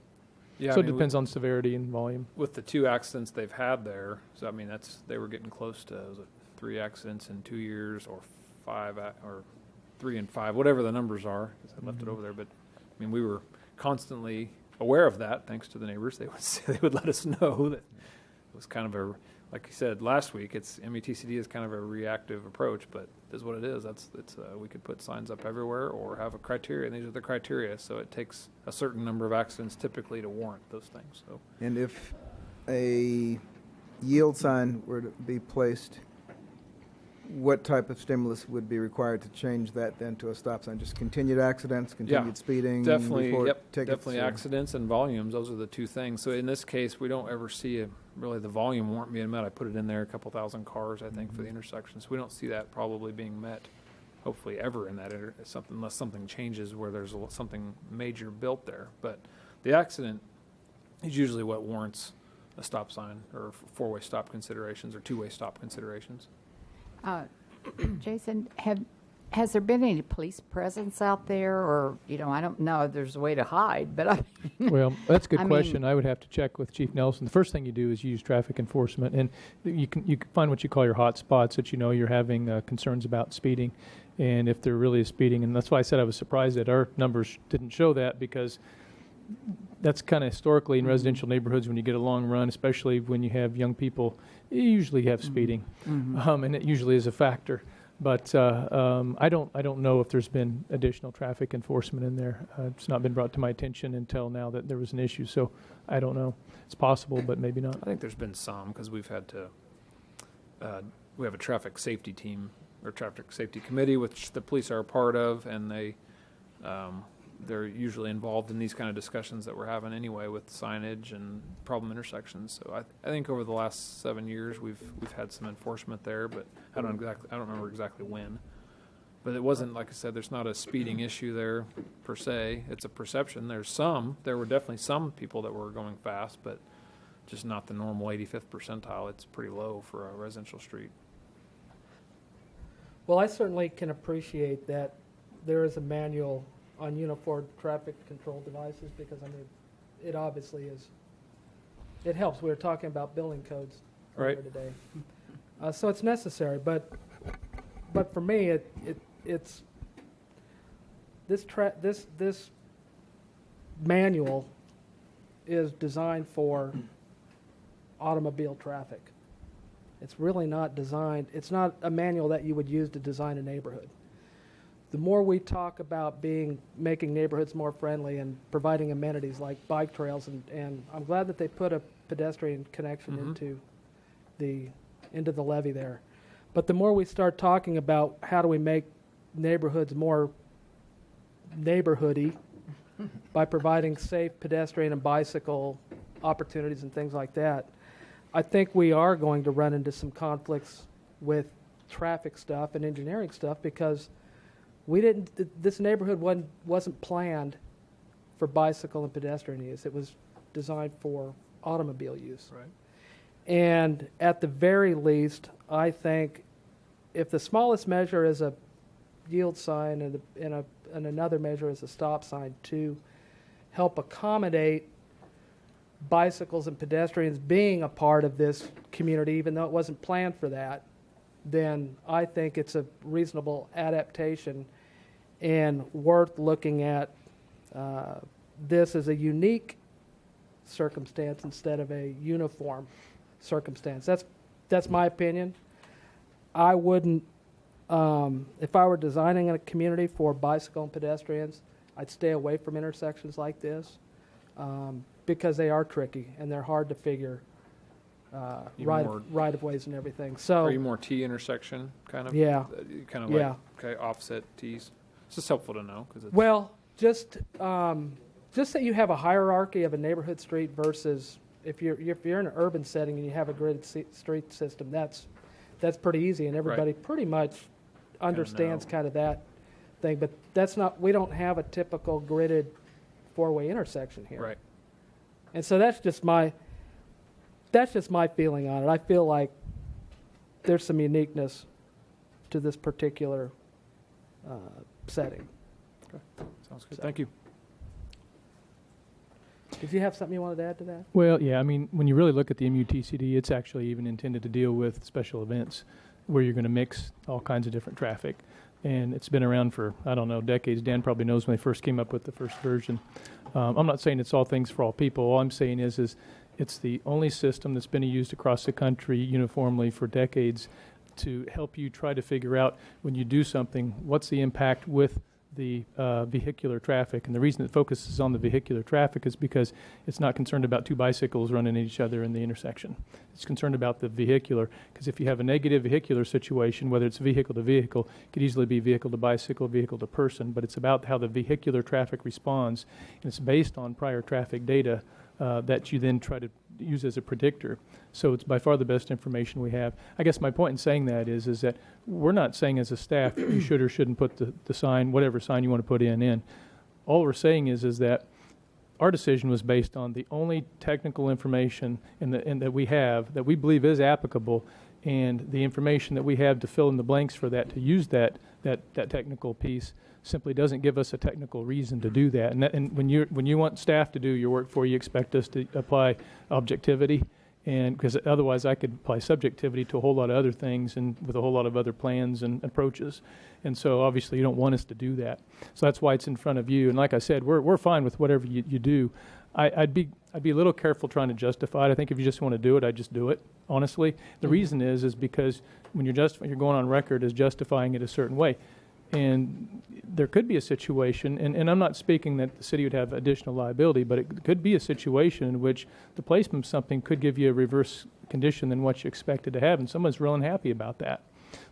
Yeah, so it depends on severity and volume. With the 2 accidents they've had there, so they were getting close to 3 accidents in 2 years, or 5 or 3 and 5, whatever the numbers are, because I left it over there. But we were constantly aware of that, thanks to the neighbors. They would let us know that it was kind of like you said last week. METCD is kind of a reactive approach, but it is what it is. We could put signs up everywhere or have a criteria, and these are the criteria. So it takes a certain number of accidents typically to warrant those things. So, and if a yield sign were to be placed, what type of stimulus would be required to change that then to a stop sign? Just continued accidents, continued speeding? Definitely accidents and volumes. Those are the 2 things. So in this case, we don't ever see really the volume weren't being met. I put it in there, a couple thousand cars, I think, for the intersection. So we don't see that probably being met, hopefully ever, in that unless something changes where there's something major built there. But the accident is usually what warrants a stop sign, or 4-way stop considerations, or 2-way stop considerations. Jason, has there been any police presence out there, or I don't know if there's a way to hide, but well, that's a good question. I would have to check with Chief Nelson. The first thing you do is use traffic enforcement, and you can find what you call your hot spots that you're having concerns about speeding, and if there really is speeding, and that's why I said I was surprised that our numbers didn't show that, because that's kind of historically in residential neighborhoods, when you get a long run, especially when you have young people, you usually have speeding, and it usually is a factor. But I don't know if there's been additional traffic enforcement in there. It's not been brought to my attention until now that there was an issue. So I don't know. It's possible, but maybe not. I think there's been some, because we've had to. We have a traffic safety team or traffic safety committee, which the police are a part of, and they they're usually involved in these kind of discussions that we're having anyway with signage and problem intersections. So I think over the last 7 years we've had some enforcement there, but I don't remember exactly when. But it wasn't, like I said, there's not a speeding issue there per se. It's a perception. There were definitely some people that were going fast, but just not the normal 85th percentile. It's pretty low for a residential street. Well, I certainly can appreciate that there is a manual on uniform traffic control devices, because, I mean, it obviously is, it helps. We were talking about building codes earlier today. So it's necessary, but for me, it's this manual is designed for automobile traffic. It's really not designed, it's not a manual that you would use to design a neighborhood. The more we talk about making neighborhoods more friendly and providing amenities like bike trails, and I'm glad that they put a pedestrian connection into the levee there. But the more we start talking about how do we make neighborhoods more neighborhoody by providing safe pedestrian and bicycle opportunities and things like that, I think we are going to run into some conflicts with traffic stuff and engineering stuff, because this neighborhood wasn't planned for bicycle and pedestrian use. It was designed for automobile use. Right. And at the very least, I think if the smallest measure is a yield sign and another measure is a stop sign to help accommodate bicycles and pedestrians being a part of this community, even though it wasn't planned for that, then I think it's a reasonable adaptation and worth looking at this as a unique circumstance instead of a uniform circumstance. That's my opinion. I wouldn't, if I were designing a community for bicycle and pedestrians, I'd stay away from intersections like this, because they are tricky and they're hard to figure right of ways and everything. So are you more T intersection kind of? Yeah. Kind of like okay, offset T's. It's just helpful to know because just that you have a hierarchy of a neighborhood street versus if you're in an urban setting and you have a gridded street system, that's pretty easy and everybody pretty much understands kind of that thing. But that's not. We don't have a typical gridded four-way intersection here. Right. And so that's just my feeling on it. I feel like there's some uniqueness to this particular setting. Okay. Sounds good. Thank you. Did you have something you wanted to add to that? Well, yeah, I mean, when you really look at the MUTCD, it's actually even intended to deal with special events where you're going to mix all kinds of different traffic. And it's been around for, I don't know, decades. Dan probably knows when they first came up with the first version. I'm not saying it's all things for all people. All I'm saying is it's the only system that's been used across the country uniformly for decades to help you try to figure out when you do something, what's the impact with the vehicular traffic. And the reason it focuses on the vehicular traffic is because it's not concerned about two bicycles running at each other in the intersection. It's concerned about the vehicular, because if you have a negative vehicular situation, whether it's vehicle to vehicle, it could easily be vehicle to bicycle, vehicle to person, but it's about how the vehicular traffic responds, and it's based on prior traffic data that you then try to use as a predictor. So it's by far the best information we have. I guess my point in saying that is that we're not saying as a staff that you should or shouldn't put the sign, whatever sign you want to put in. All we're saying is that our decision was based on the only technical information that we have that we believe is applicable, and the information that we have to fill in the blanks for that, to use that technical piece, simply doesn't give us a technical reason to do that. And when you want staff to do your work for you, expect us to apply objectivity, and because otherwise I could apply subjectivity to a whole lot of other things and with a whole lot of other plans and approaches. And so obviously you don't want us to do that. So that's why it's in front of you. And like I said, we're fine with whatever you do. I'd be a little careful trying to justify it. I think if you just want to do it, I'd just do it, honestly. The reason is because when you're going on record as justifying it a certain way. And there could be a situation, and I'm not speaking that the city would have additional liability, but it could be a situation in which the placement of something could give you a reverse condition than what you expected to have, and someone's real unhappy about that.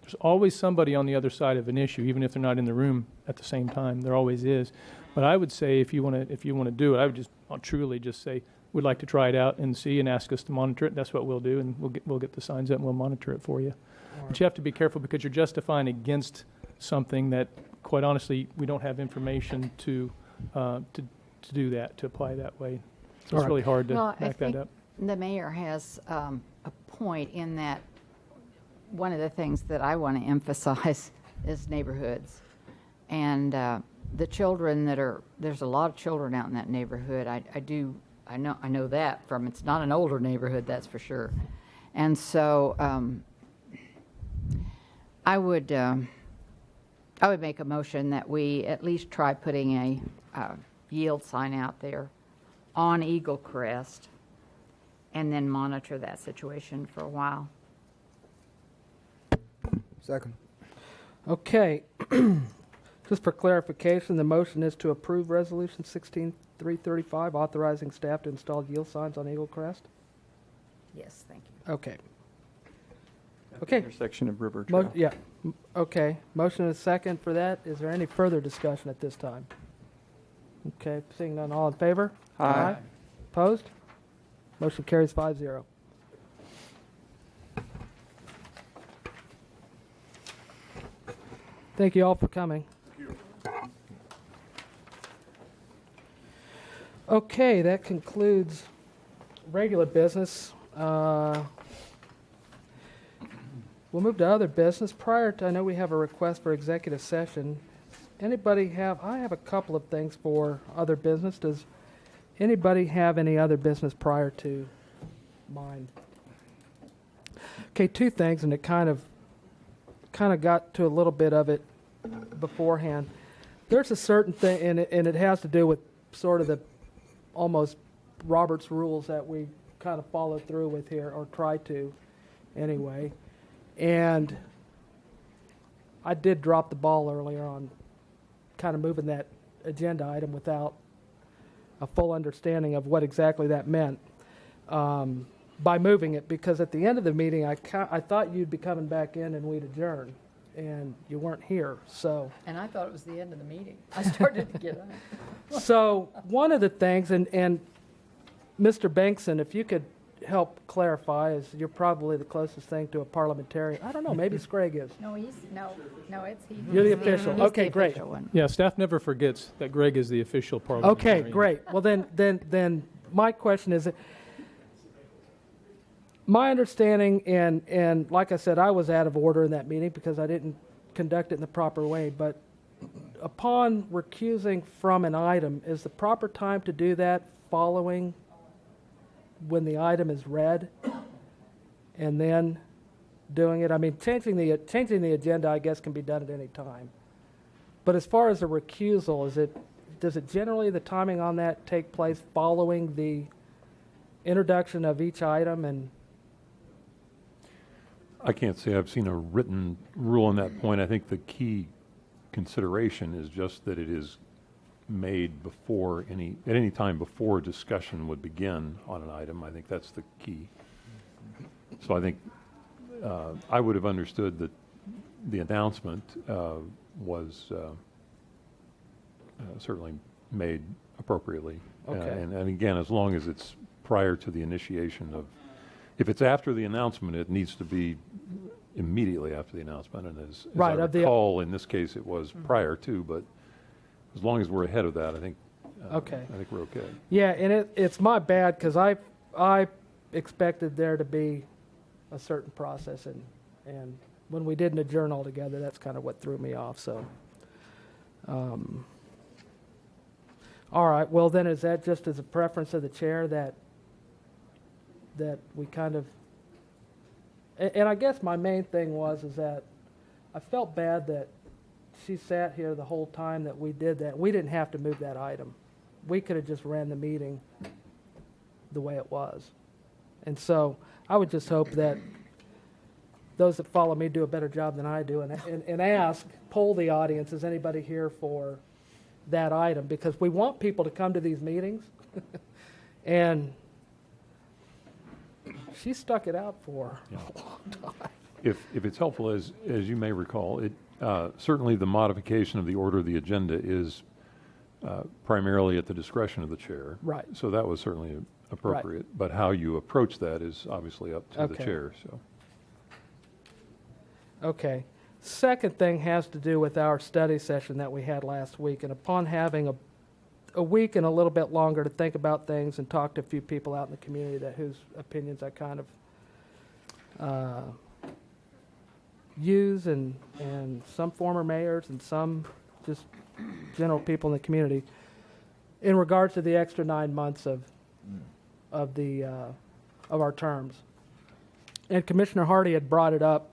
There's always somebody on the other side of an issue, even if they're not in the room at the same time. There always is. But I would say if you want to do it, I would I'll truly just say we'd like to try it out and see and ask us to monitor it. That's what we'll do, and we'll get the signs up and we'll monitor it for you. But you have to be careful because you're justifying against something that, quite honestly, we don't have information to do that, to apply that way. So it's really hard to back that up. The mayor has a point in that one of the things that I want to emphasize is neighborhoods. And the children there's a lot of children out in that neighborhood. I know that from, it's not an older neighborhood, that's for sure. And so I would make a motion that we at least try putting a yield sign out there on Eagle Crest and then monitor that situation for a while. Second. Okay. Just for clarification, the motion is to approve Resolution 16335, authorizing staff to install yield signs on Eagle Crest? Yes, thank you. Okay. At the intersection of River Trail. Okay. Motion is second for that. Is there any further discussion at this time? Okay. Seeing none, all in favor? Aye. Opposed? Motion carries 5-0. Thank you all for coming. Okay, that concludes regular business. We'll move to other business. Prior to, I know we have a request for executive session. Anybody have, I have a couple of things for other business. Does anybody have any other business prior to mine? Okay, two things, and it kind of got to a little bit of it beforehand. There's a certain thing, and it has to do with sort of the almost Robert's rules that we kind of follow through with here, or try to anyway. And I did drop the ball earlier on kind of moving that agenda item without a full understanding of what exactly that meant by moving it, because at the end of the meeting I thought you'd be coming back in and we'd adjourn, and you weren't here. So. And I thought it was the end of the meeting. I started to get up. So one of the things, and Mr. Bankson, if you could help clarify, as you're probably the closest thing to a parliamentarian. I don't know, maybe Scraig is. No, it's he. You're the official. He's Okay, the great. official one. Yeah, staff never forgets that Greg is the official parliamentarian. Okay, great. Well, then my question is, my understanding, and like I said, I was out of order in that meeting because I didn't conduct it in the proper way, but upon recusing from an item, is the proper time to do that following when the item is read and then doing it? I mean, changing the agenda, I guess, can be done at any time. But as far as a recusal, does it generally, the timing on that take place following the introduction of each item? And I can't say I've seen a written rule on that point. I think the key consideration is just that it is made before at any time before discussion would begin on an item. I think that's the key. So I think I would have understood that the announcement was certainly made appropriately. Okay. And again, as long as it's prior to the initiation of, if it's after the announcement, it needs to be immediately after the announcement. And as I recall, in this case, it was prior to, but as long as we're ahead of that, I think we're okay. Yeah, and it's my bad because I expected there to be a certain process, and when we didn't adjourn altogether, that's kind of what threw me off. So, all right. Well, then is that just as a preference of the chair that we kind of? And I guess my main thing is that I felt bad that she sat here the whole time that we did that. We didn't have to move that item. We could have just ran the meeting the way it was. And so I would just hope that those that follow me do a better job than I do and poll the audience, is anybody here for that item? Because we want people to come to these meetings. And she stuck it out for a long time. if it's helpful, as you may recall, certainly the modification of the order of the agenda is primarily at the discretion of the chair. Right. So that was certainly appropriate. But how you approach that is obviously up to the Okay. chair. So. Okay. Second thing has to do with our study session that we had last week. And upon having a week and a little bit longer to think about things and talk to a few people out in the community whose opinions I kind of use, and some former mayors and some just general people in the community, in regards to the extra 9 months of our terms. And Commissioner Hardy had brought it up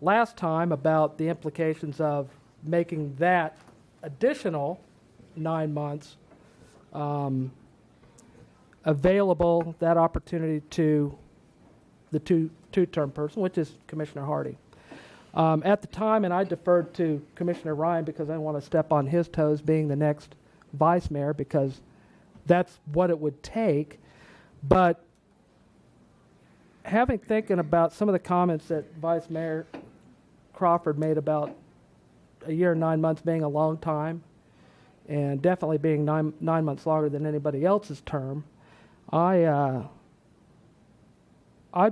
last time about the implications of making that additional 9 months available, that opportunity to the two-term person, which is Commissioner Hardy. At the time, and I deferred to Commissioner Ryan because I didn't want to step on his toes being the next vice mayor, because that's what it would take. But thinking about some of the comments that Vice Mayor Crawford made about a year and 9 months being a long time, and definitely being nine months longer than anybody else's term, I'd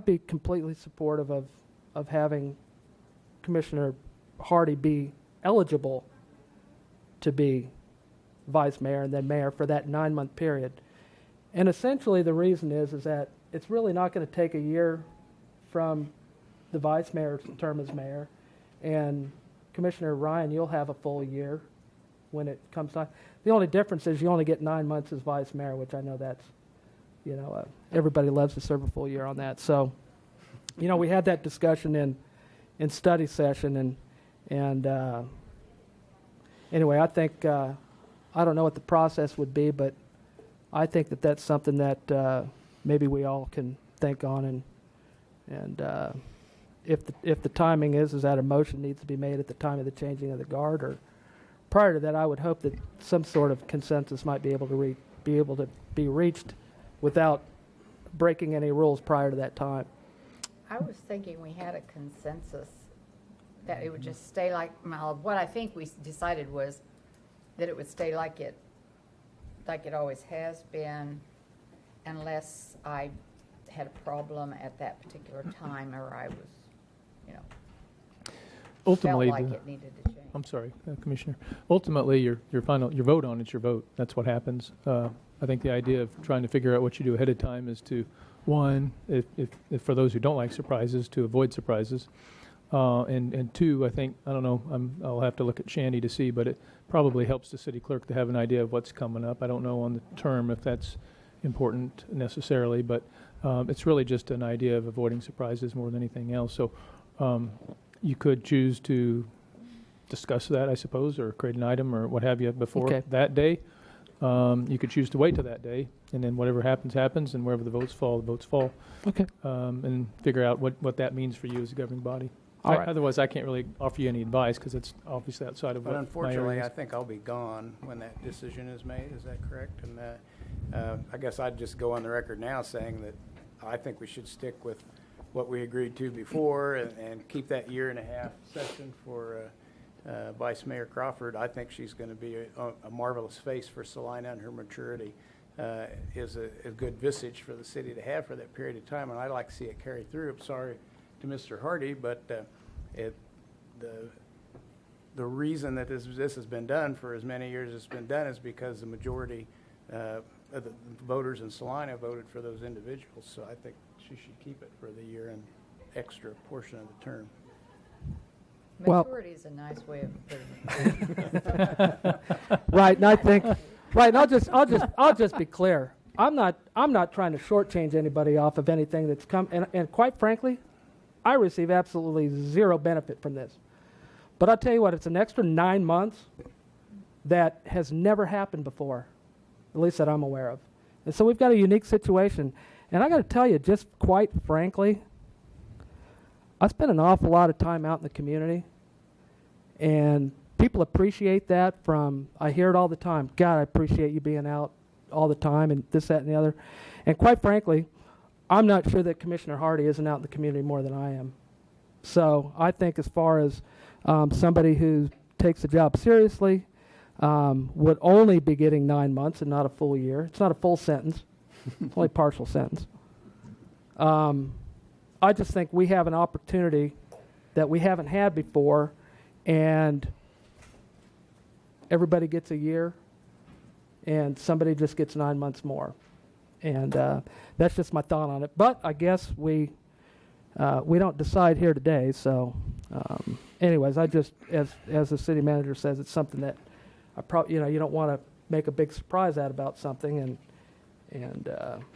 be completely supportive of having Commissioner Hardy be eligible to be vice mayor and then mayor for that 9 month period. And essentially the reason is that it's really not going to take a year from the vice mayor's term as mayor, and Commissioner Ryan, you'll have a full year when it comes time. The only difference is you only get 9 months as vice mayor, which I know that's, everybody loves to serve a full year on that. So, we had that discussion in study session, and anyway, I think, I don't know what the process would be, but I think that that's something that maybe we all can think on, and if the timing is that a motion needs to be made at the time of the changing of the guard, or prior to that, I would hope that some sort of consensus might be able to be reached without breaking any rules prior to that time. I was thinking we had a consensus that it would just stay like, well, what I think we decided was that it would stay like it always has been, unless I had a problem at that particular time, or I was, Ultimately, felt like it needed to change. I'm sorry, Commissioner. Ultimately, your vote on it's your vote. That's what happens. I think the idea of trying to figure out what you do ahead of time is to, one, if for those who don't like surprises, to avoid surprises, and two, I think, I don't know, I'll have to look at Shandy to see, but it probably helps the city clerk to have an idea of what's coming up. I don't know on the term if that's important necessarily, but it's really just an idea of avoiding surprises more than anything else. So you could choose to discuss that, I suppose, or create an item or what have you before that day. You could choose to wait till that day, and then whatever happens, happens, and wherever the votes fall, Okay. And figure out what that means for you as a governing body. All right. Otherwise, I can't really offer you any advice because it's obviously outside of But what unfortunately, my I area is. think I'll be gone when that decision is made. Is that correct? And I guess I'd just go on the record now saying that I think we should stick with what we agreed to before and keep that year and a half session for Vice Mayor Crawford. I think she's going to be a marvelous face for Salina, and her maturity is a good visage for the city to have for that period of time, and I'd like to see it carry through. I'm sorry to Mr. Hardy, but the reason that this has been done for as many years as it's been done is because the majority of the voters in Salina voted for those individuals. So I think she should keep it for the year and extra portion of the term. Well- Maturity is a nice way of putting it. Right, and I think, right, and I'll just be clear. I'm not trying to shortchange anybody off of anything that's come, and quite frankly, I receive absolutely zero benefit from this. But I'll tell you what, it's an extra 9 months that has never happened before, at least that I'm aware of. And so we've got a unique situation. And I got to tell you, just quite frankly, I spend an awful lot of time out in the community, and people appreciate that. I hear it all the time. God, I appreciate you being out all the time, and this, that, and the other. And quite frankly, I'm not sure that Commissioner Hardy isn't out in the community more than I am. So I think as far as somebody who takes the job seriously would only be getting 9 months and not a full year. It's not a full sentence. It's only a partial sentence. I just think we have an opportunity that we haven't had before, and everybody gets a year, and somebody just gets 9 months more. And that's just my thought on it. But I guess we don't decide here today. So, anyways, I just, as the city manager says, it's something that I probably, you don't want to make a big surprise out about something, and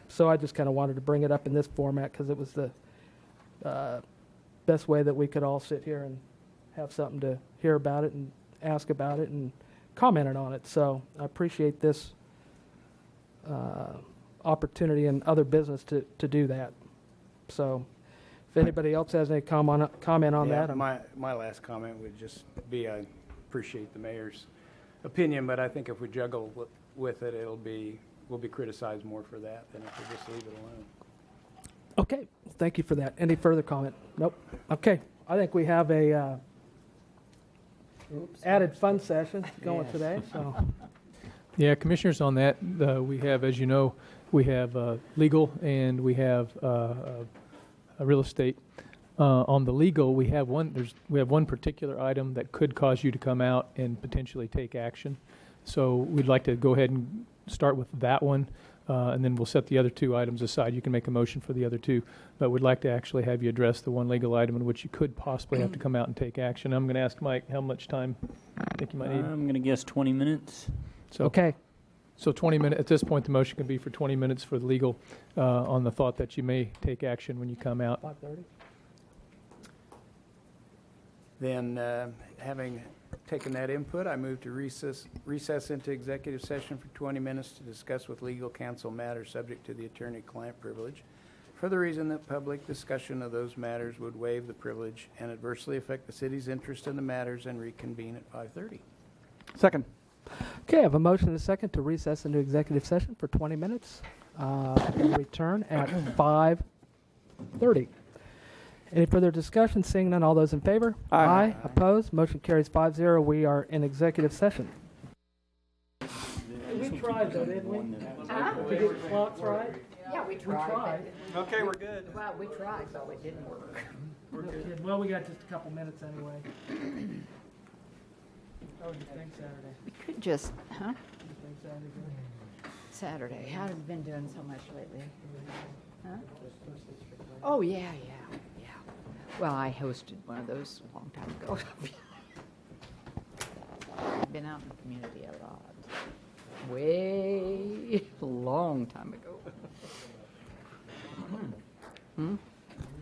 so I just kind of wanted to bring it up in this format because it was the best way that we could all sit here and have something to hear about it and ask about it and comment on it. So I appreciate this opportunity and other business to do that. So if anybody else has any comment on that. My last comment would just be I appreciate the mayor's opinion, but I think if we juggle with it, we'll be criticized more for that than if we just leave it alone. Okay, thank you for that. Any further comment? Nope. Okay, I think we have a added fun session going today. So, Yeah, commissioners, on that, we have, as you know, we have legal and we have real estate. On the legal, we have one particular item that could cause you to come out and potentially take action. So we'd like to go ahead and start with that one, and then we'll set the other two items aside. You can make a motion for the other two, but we'd like to actually have you address the one legal item in which you could possibly have to come out and take action. I'm going to ask Mike how much time I think you might need. I'm going to guess 20 minutes. So, okay. So 20 minutes. At this point, the motion can be for 20 minutes for the legal on the thought that you may take action when you come out. 5:30. Then, having taken that input, I move to recess into executive session for 20 minutes to discuss with legal counsel matters subject to the attorney-client privilege, for the reason that public discussion of those matters would waive the privilege and adversely affect the city's interest in the matters, and reconvene at 5:30. Second. Okay, I have a motion and a second to recess into executive session for 20 minutes. And return at 5:30. Any further discussion? Seeing none, all those in favor? Aye. Opposed? Motion carries 5-0. We are in executive session. We tried though, didn't we? To get the clocks right? Yeah, we tried. Okay, we're good. Well, we tried, but it didn't work. We're good. Well, we got just a couple minutes anyway. How would you think Saturday? We could just, huh? What do you think Saturday good? Saturday. How have you been doing so much lately? Huh? Oh, yeah. Well, I hosted one of those a long time ago. I've been out in the community a lot. Way a long time ago.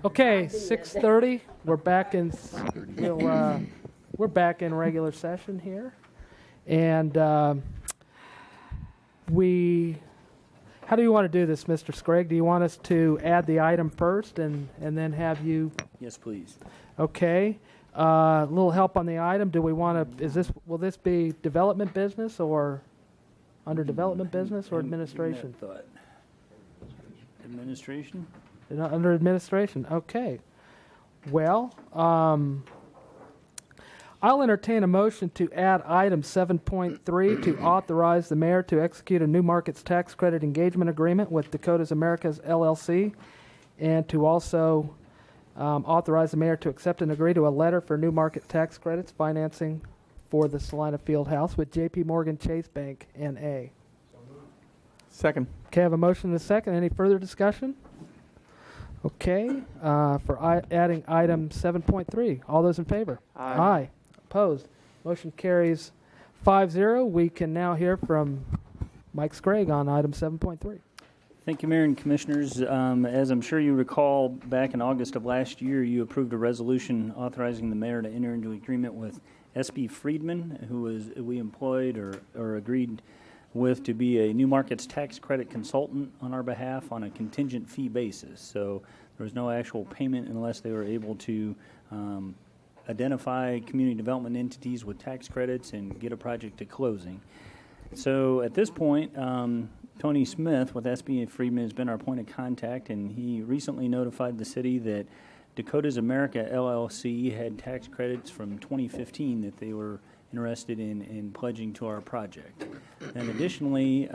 Okay, 6:30. We're back in. We're back in regular session here, and How do you want to do this, Mr. Scragg? Do you want us to add the item first and then have you? Yes, please. Okay. A little help on the item. Do we want to? Will this be development business or under development business or administration? Thought. Administration. Under administration. Okay. Well, I'll entertain a motion to add item 7.3 to authorize the mayor to execute a New Markets Tax Credit Engagement Agreement with Dakotas Americas LLC, and to also authorize the mayor to accept and agree to a letter for New Market Tax Credits financing for the Salina Field House with J.P. Morgan Chase Bank, N.A. Second. Okay, I have a motion and a second. Any further discussion? Okay, for adding item 7.3. All those in favor? Aye. Opposed? Motion carries 5-0. We can now hear from Mike Scragg on item 7.3. Thank you, Mayor and Commissioners. As I'm sure you recall, back in August of last year, you approved a resolution authorizing the mayor to enter into agreement with S.B. Friedman, who we employed or agreed with to be a New Markets Tax Credit consultant on our behalf on a contingent fee basis. So there was no actual payment unless they were able to identify community development entities with tax credits and get a project to closing. So at this point, Tony Smith with SB Friedman has been our point of contact, and he recently notified the city that Dakota's America LLC had tax credits from 2015 that they were interested in pledging to our project. And additionally,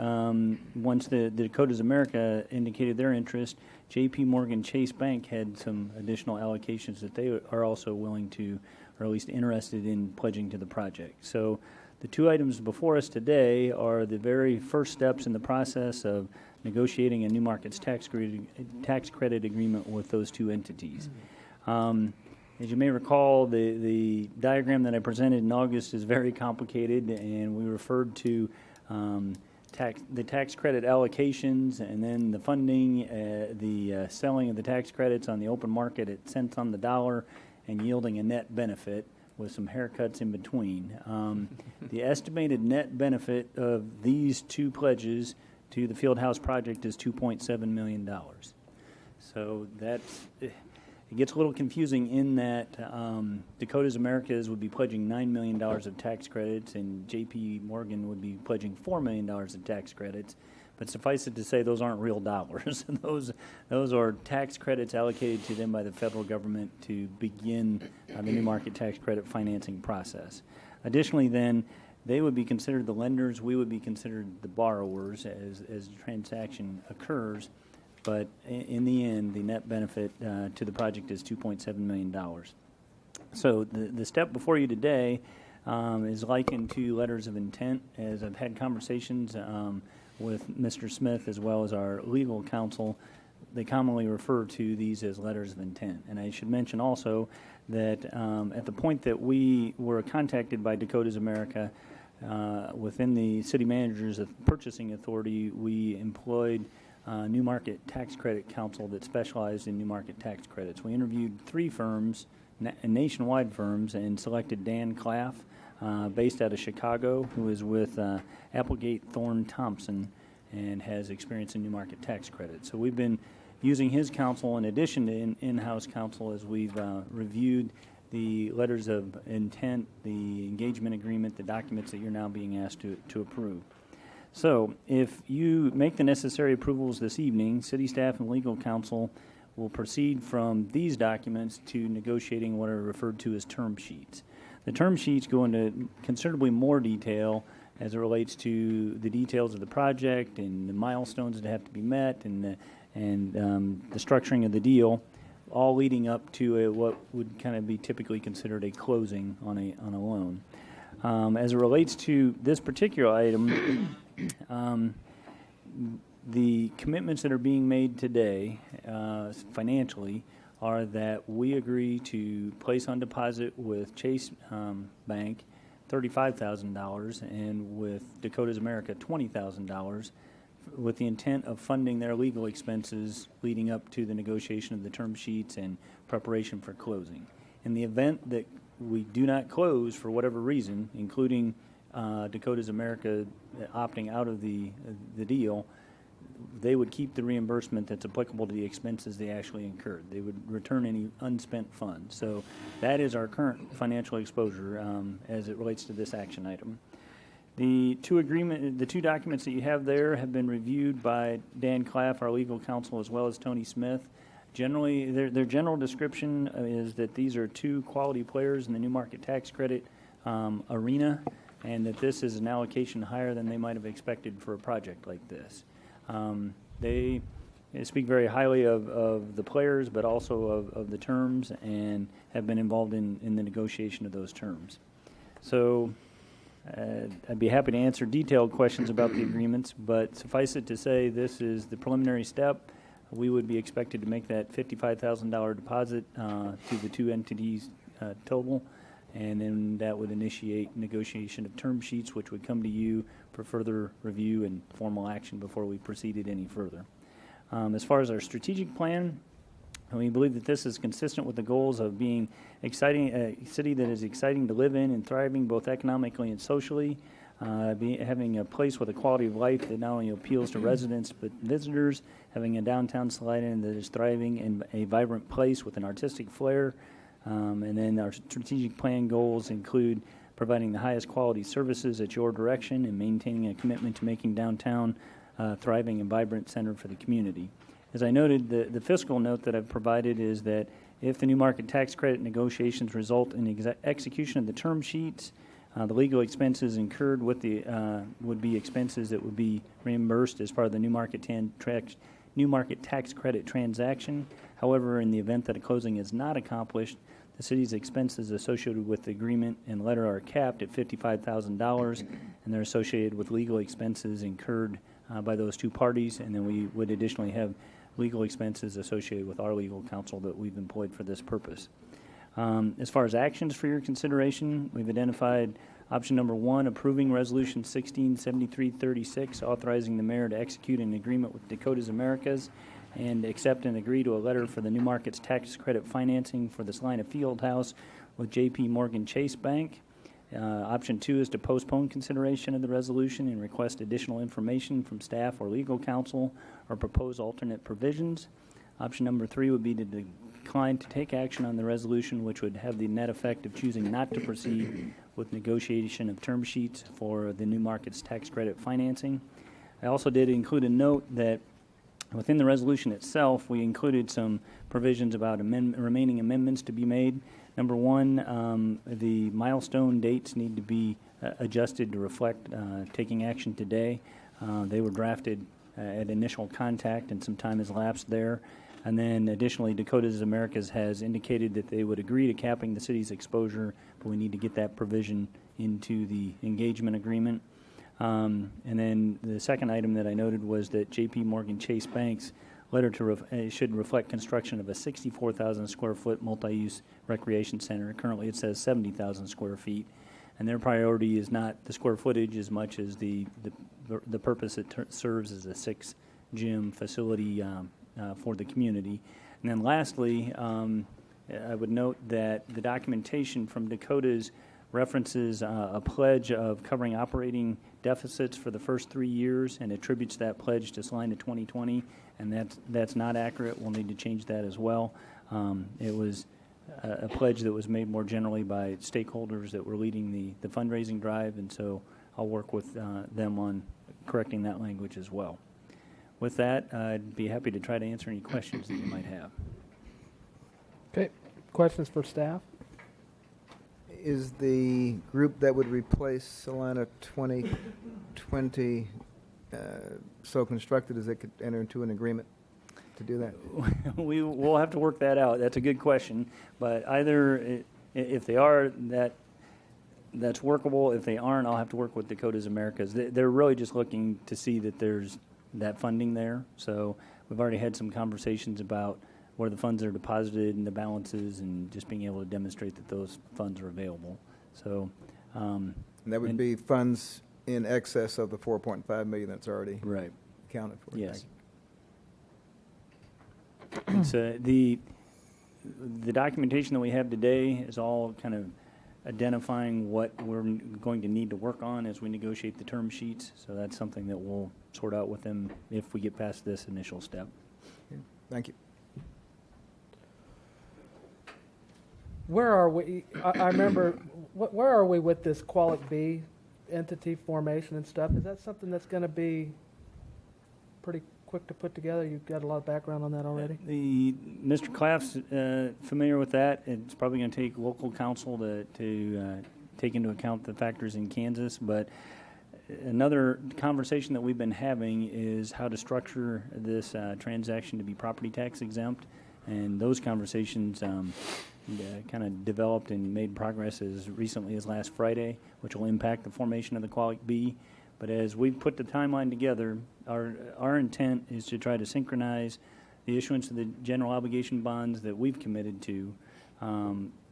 once the Dakota's America indicated their interest, J.P. Morgan Chase Bank had some additional allocations that they are also willing to, or at least interested in pledging to the project. So the two items before us today are the very first steps in the process of negotiating a New Markets tax credit agreement with those two entities. As you may recall, the diagram that I presented in August is very complicated, and we referred to the tax credit allocations and then the funding, the selling of the tax credits on the open market at cents on the dollar and yielding a net benefit with some haircuts in between. The estimated net benefit of these two pledges to the Fieldhouse project is $2.7 million. So that's... It gets a little confusing in that Dakota's Americas would be pledging $9 million of tax credits and J.P. Morgan would be pledging $4 million of tax credits. But suffice it to say, those aren't real dollars. those are tax credits allocated to them by the federal government to begin the New Market tax credit financing process. Additionally, then, they would be considered the lenders. We would be considered the borrowers as the transaction occurs. But in the end, the net benefit to the project is $2.7 million. So the step before you today is likened to letters of intent. As I've had conversations with Mr. Smith as well as our legal counsel, they commonly refer to these as letters of intent. And I should mention also that at the point that we were contacted by Dakota's America, within the city manager's purchasing authority, we employed New Market Tax Credit Council that specialized in New Market tax credits. We interviewed 3 firms, nationwide firms, and selected Dan Claff, based out of Chicago, who is with Applegate Thorne Thompson and has experience in New Market tax credits. So we've been using his counsel in addition to in-house counsel as we've reviewed the letters of intent, the engagement agreement, the documents that you're now being asked to approve. So if you make the necessary approvals this evening, city staff and legal counsel will proceed from these documents to negotiating what are referred to as term sheets. The term sheets go into considerably more detail as it relates to the details of the project and the milestones that have to be met and the structuring of the deal, all leading up to what would kind of be typically considered a closing on a loan. As it relates to this particular item, the commitments that are being made today financially are that we agree to place on deposit with Chase Bank $35,000 and with Dakota's America $20,000 with the intent of funding their legal expenses leading up to the negotiation of the term sheets and preparation for closing. In the event that we do not close for whatever reason, including Dakota's America opting out of the deal, they would keep the reimbursement that's applicable to the expenses they actually incurred. They would return any unspent funds. So that is our current financial exposure as it relates to this action item. The two documents that you have there have been reviewed by Dan Claff, our legal counsel, as well as Tony Smith. Generally, their general description is that these are two quality players in the New Market tax credit arena, and that this is an allocation higher than they might have expected for a project like this. They speak very highly of the players, but also of the terms, and have been involved in the negotiation of those terms. So I'd be happy to answer detailed questions about the agreements, but suffice it to say this is the preliminary step. We would be expected to make that $55,000 deposit to the two entities total, and then that would initiate negotiation of term sheets, which would come to you for further review and formal action before we proceeded any further. As far as our strategic plan, we believe that this is consistent with the goals of being a city that is exciting to live in and thriving both economically and socially, having a place with a quality of life that not only appeals to residents but visitors, having a downtown Salina that is thriving and a vibrant place with an artistic flair. And then our strategic plan goals include providing the highest quality services at your direction and maintaining a commitment to making downtown a thriving and vibrant center for the community. As I noted, the fiscal note that I've provided is that If the new market tax credit negotiations result in execution of the term sheets, the legal expenses incurred with the would be expenses that would be reimbursed as part of the new market tax credit transaction. However, in the event that a closing is not accomplished, the city's expenses associated with the agreement and letter are capped at $55,000, and they're associated with legal expenses incurred by those two parties, and then we would additionally have legal expenses associated with our legal counsel that we've employed for this purpose. As far as actions for your consideration, we've identified option number 1, approving Resolution 167336, authorizing the mayor to execute an agreement with Dakotas Americas and accept and agree to a letter for the New Markets tax credit financing for the Salina Fieldhouse with J.P. Morgan Chase Bank. Option 2 is to postpone consideration of the resolution and request additional information from staff or legal counsel or propose alternate provisions. Option number 3 would be to decline to take action on the resolution, which would have the net effect of choosing not to proceed with negotiation of term sheets for the New Markets tax credit financing. I also did include a note that within the resolution itself, we included some provisions about remaining amendments to be made. Number 1, the milestone dates need to be adjusted to reflect taking action today. They were drafted at initial contact, and some time has elapsed there. And then additionally, Dakotas Americas has indicated that they would agree to capping the city's exposure, but we need to get that provision into the engagement agreement. And then the second item that I noted was that J.P. Morgan Chase Bank's letter should reflect construction of a 64,000 square foot multi-use recreation center. Currently it says 70,000 square feet, and their priority is not the square footage as much as the purpose it serves as a 6-gym facility for the community. And then lastly, I would note that the documentation from Dakotas references a pledge of covering operating deficits for the first 3 years and attributes that pledge to Salina 2020, and that's not accurate. We'll need to change that as well. It was a pledge that was made more generally by stakeholders that were leading the fundraising drive, and so I'll work with them on correcting that language as well. With that, I'd be happy to try to answer any questions that you might have. Okay. Questions for staff? Is the group that would replace Salina 2020 so constructed as it could enter into an agreement to do that? We'll have to work that out. That's a good question. But either if they are, that's workable. If they aren't, I'll have to work with Dakotas Americas. They're really just looking to see that there's that funding there. So we've already had some conversations about where the funds are deposited and the balances, and just being able to demonstrate that those funds are available. So and that would be funds in excess of the $4.5 million that's already right accounted for. Yes. So the documentation that we have today is all kind of identifying what we're going to need to work on as we negotiate the term sheets. So that's something that we'll sort out with them if we get past this initial step. Okay. Thank you. Where are we? I remember, where are we with this Qualic B entity formation and stuff? Is that something that's going to be pretty quick to put together? You've got a lot of background on that already. Mr. Claff's familiar with that. It's probably going to take local council to take into account the factors in Kansas. But another conversation that we've been having is how to structure this transaction to be property tax exempt. And those conversations kind of developed and made progress as recently as last Friday, which will impact the formation of the Qualic B. But as we've put the timeline together, our intent is to try to synchronize the issuance of the general obligation bonds that we've committed to,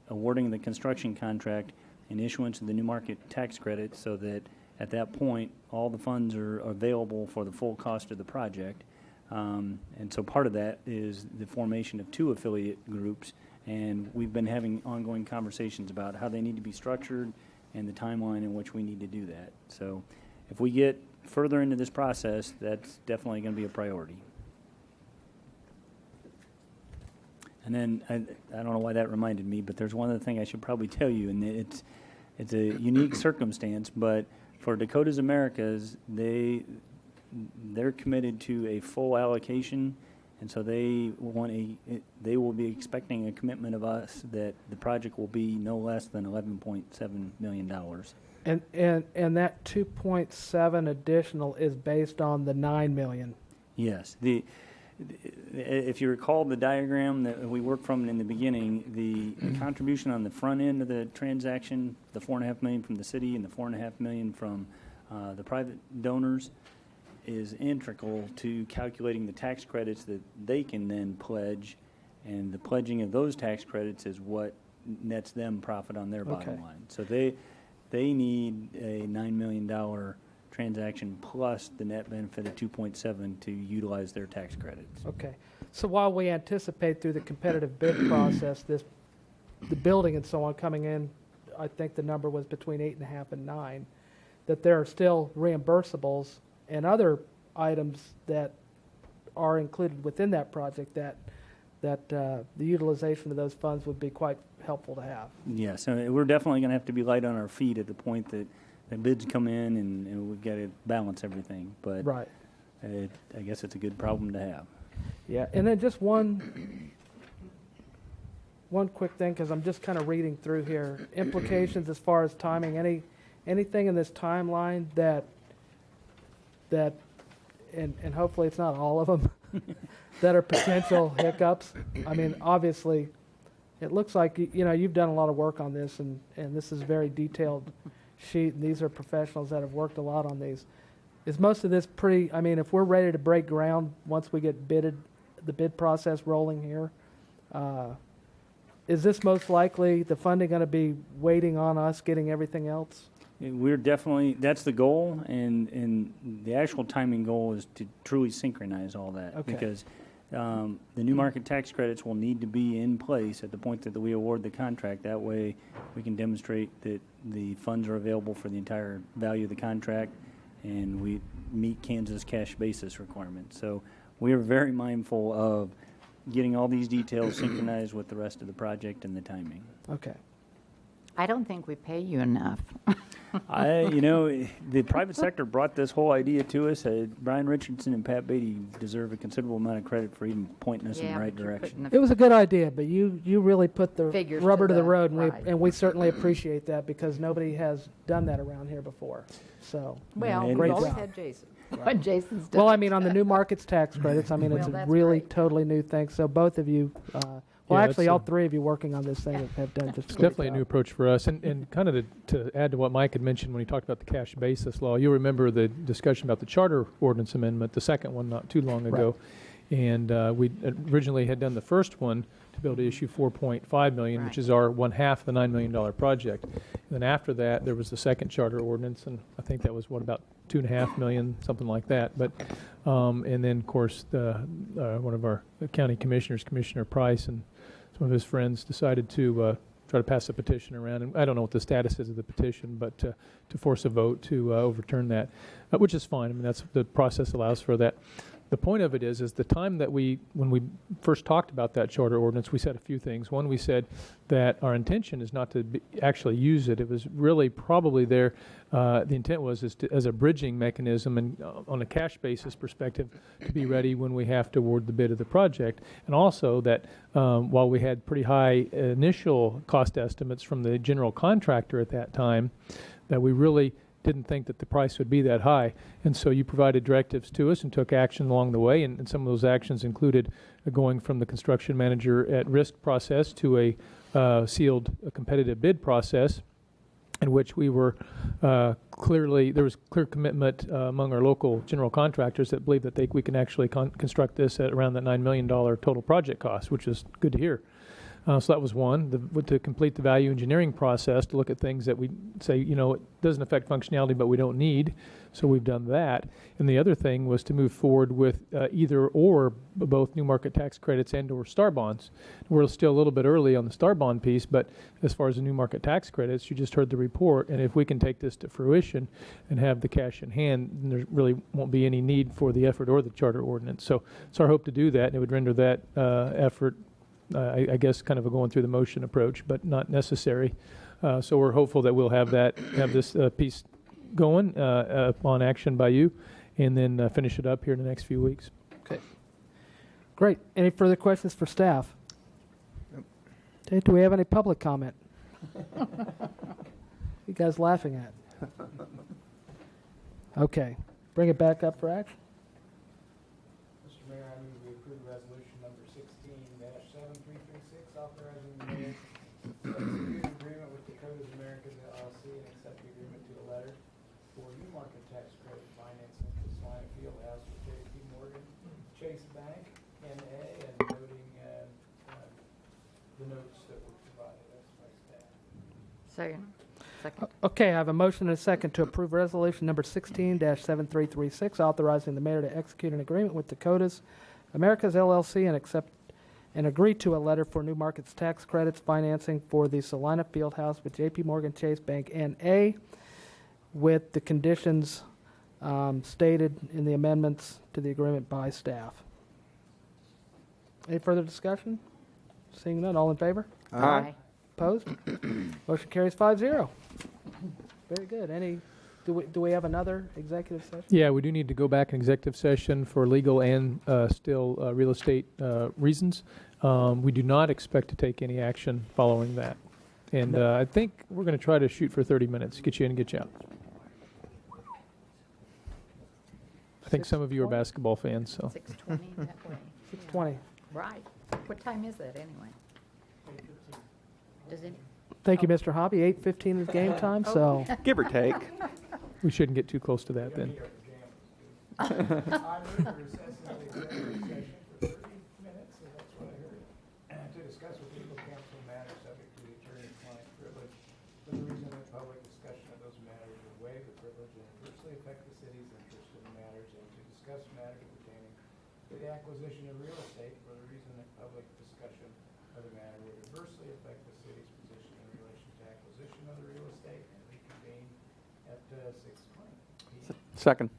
awarding the construction contract, and issuance of the new market tax credit, so that at that point all the funds are available for the full cost of the project. And so part of that is the formation of 2 affiliate groups, and we've been having ongoing conversations about how they need to be structured and the timeline in which we need to do that. So if we get further into this process, that's definitely going to be a priority. And then I don't know why that reminded me, but there's one other thing I should probably tell you, and it's a unique circumstance, but for Dakotas Americas, they're committed to a full allocation And so they will be expecting a commitment of us that the project will be no less than $11.7 million. And that 2.7 additional is based on the 9 million. Yes. If you recall the diagram that we worked from in the beginning, the contribution on the front end of the transaction, the $4.5 million from the city and the $4.5 million from the private donors, is integral to calculating the tax credits that they can then pledge, and the pledging of those tax credits is what nets them profit on their bottom line. So they need a $9 million transaction plus the net benefit of 2.7 to utilize their tax credits. Okay. So while we anticipate through the competitive bid process, the building and so on coming in, I think the number was between 8.5 and 9, that there are still reimbursables and other items that are included within that project that the utilization of those funds would be quite helpful to have. Yes, and we're definitely going to have to be light on our feet at the point that bids come in and we've got to balance everything. But right. I guess it's a good problem to have. Yeah, and then just one quick thing, because I'm just kind of reading through here. Implications as far as timing, anything in this timeline that and hopefully it's not all of them, that are potential hiccups. I mean, obviously, it looks like you've done a lot of work on this, and this is a very detailed sheet, and these are professionals that have worked a lot on these. Is most of this pretty? I mean, if we're ready to break ground once we get the bid process rolling here, is this most likely the funding going to be waiting on us getting everything else? We're definitely, that's the goal, and the actual timing goal is to truly synchronize all that. Okay. Because the new market tax credits will need to be in place at the point that we award the contract. That way we can demonstrate that the funds are available for the entire value of the contract, and we meet Kansas cash basis requirements. So we are very mindful of getting all these details synchronized with the rest of the project and the timing. Okay. I don't think we pay you enough. The private sector brought this whole idea to us. Brian Richardson and Pat Beatty deserve a considerable amount of credit for even pointing us in the right direction. It was a good idea, but you really put the Figures rubber to the road, right. and we certainly appreciate that because nobody has done that around here before. So, Well, great we've always job. had Jason. But Jason's done. Well, I mean, on the new markets tax credits, I mean, it's Well, a that's really great. totally new thing. So both of you, Yeah, actually, it's all a- three of you working on this thing have done just It's a great definitely a job. new approach for us. And kind of to add to what Mike had mentioned when he talked about the cash basis law, you'll remember the discussion about the charter ordinance amendment, the second one not too long ago. And we originally had done the first one to be able to issue $4.5 million, which is our one half of the $9 million project. And then after that, there was the second charter ordinance, and I think that was about $2.5 million, something like that. But and then of course one of our county commissioners, Commissioner Price, and some of his friends decided to try to pass a petition around, and I don't know what the status is of the petition, but to force a vote to overturn that, which is fine. I mean, that's the process allows for that. The point of it is the time that when we first talked about that charter ordinance, we said a few things. One, we said that our intention is not to actually use it. It was really probably the intent was as a bridging mechanism and on a cash basis perspective to be ready when we have to award the bid of the project. And also that while we had pretty high initial cost estimates from the general contractor at that time, that we really didn't think that the price would be that high. And so you provided directives to us and took action along the way, and some of those actions included going from the construction manager at risk process to a sealed competitive bid process, in which we were there was clear commitment among our local general contractors that believe that we can actually construct this at around that $9 million total project cost, which is good to hear. So that was one, to complete the value engineering process, to look at things that we say, it doesn't affect functionality, but we don't need. So we've done that. And the other thing was to move forward with either or both new market tax credits and or star bonds. We're still a little bit early on the star bond piece, but as far as the new market tax credits, you just heard the report. And if we can take this to fruition and have the cash in hand, then there really won't be any need for the effort or the charter ordinance. So it's our hope to do that, and it would render that effort I guess kind of a going through the motion approach, but not necessary. So we're hopeful that we'll have this piece going upon action by you, and then finish it up here in the next few weeks. Okay. Great. Any further questions for staff? Okay, do we have any public comment? You guys laughing at? Okay. Bring it back up for action. Mr. Mayor, I move we approve resolution number 16-7336, authorizing the mayor to execute an agreement with Dakotas Americas LLC and accept the agreement to a letter for new market tax credit financing for Salina Fieldhouse with J.P. Morgan Chase Bank, N.A., and noting the notes that were provided us by staff. Second. Okay, I have a motion and a second to approve resolution number 16-7336, authorizing the mayor to execute an agreement with Dakotas Americas LLC and accept and agree to a letter for new markets tax credits financing for the Salina Fieldhouse with J.P. Morgan Chase Bank N.A. with the conditions stated in the amendments to the agreement by staff. Any further discussion? Seeing none, all in favor? Aye. Opposed? Motion carries 5-0. Very good. Do we have another executive session? Yeah, we do need to go back in executive session for legal and still real estate reasons. We do not expect to take any action following that. And I think we're going to try to shoot for 30 minutes, get you in and get you out. I think some of you are basketball fans, so. 6:20 that way. 6:20. Right. What time is that anyway? Does it? Thank you, Mr. Hobby. 8:15 is game time, so. Give or take. We shouldn't get too close to that then. I move to recess into executive session for 30 minutes, so that's what I heard, to discuss with legal counsel matters subject to the attorney-client privilege for the reason that public discussion of those matters would waive the privilege and adversely affect the city's interest in the matters, and to discuss matters pertaining to the acquisition of real estate for the reason that public discussion of the matter would adversely affect the city's position in relation to acquisition of the real estate, and reconvene at 6:20 p.m. Second.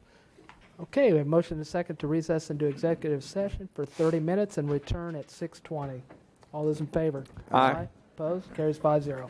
Okay, we have motion and a second to recess into executive session for 30 minutes and return at 6:20. All those in favor? Aye. Opposed? Carries 5-0.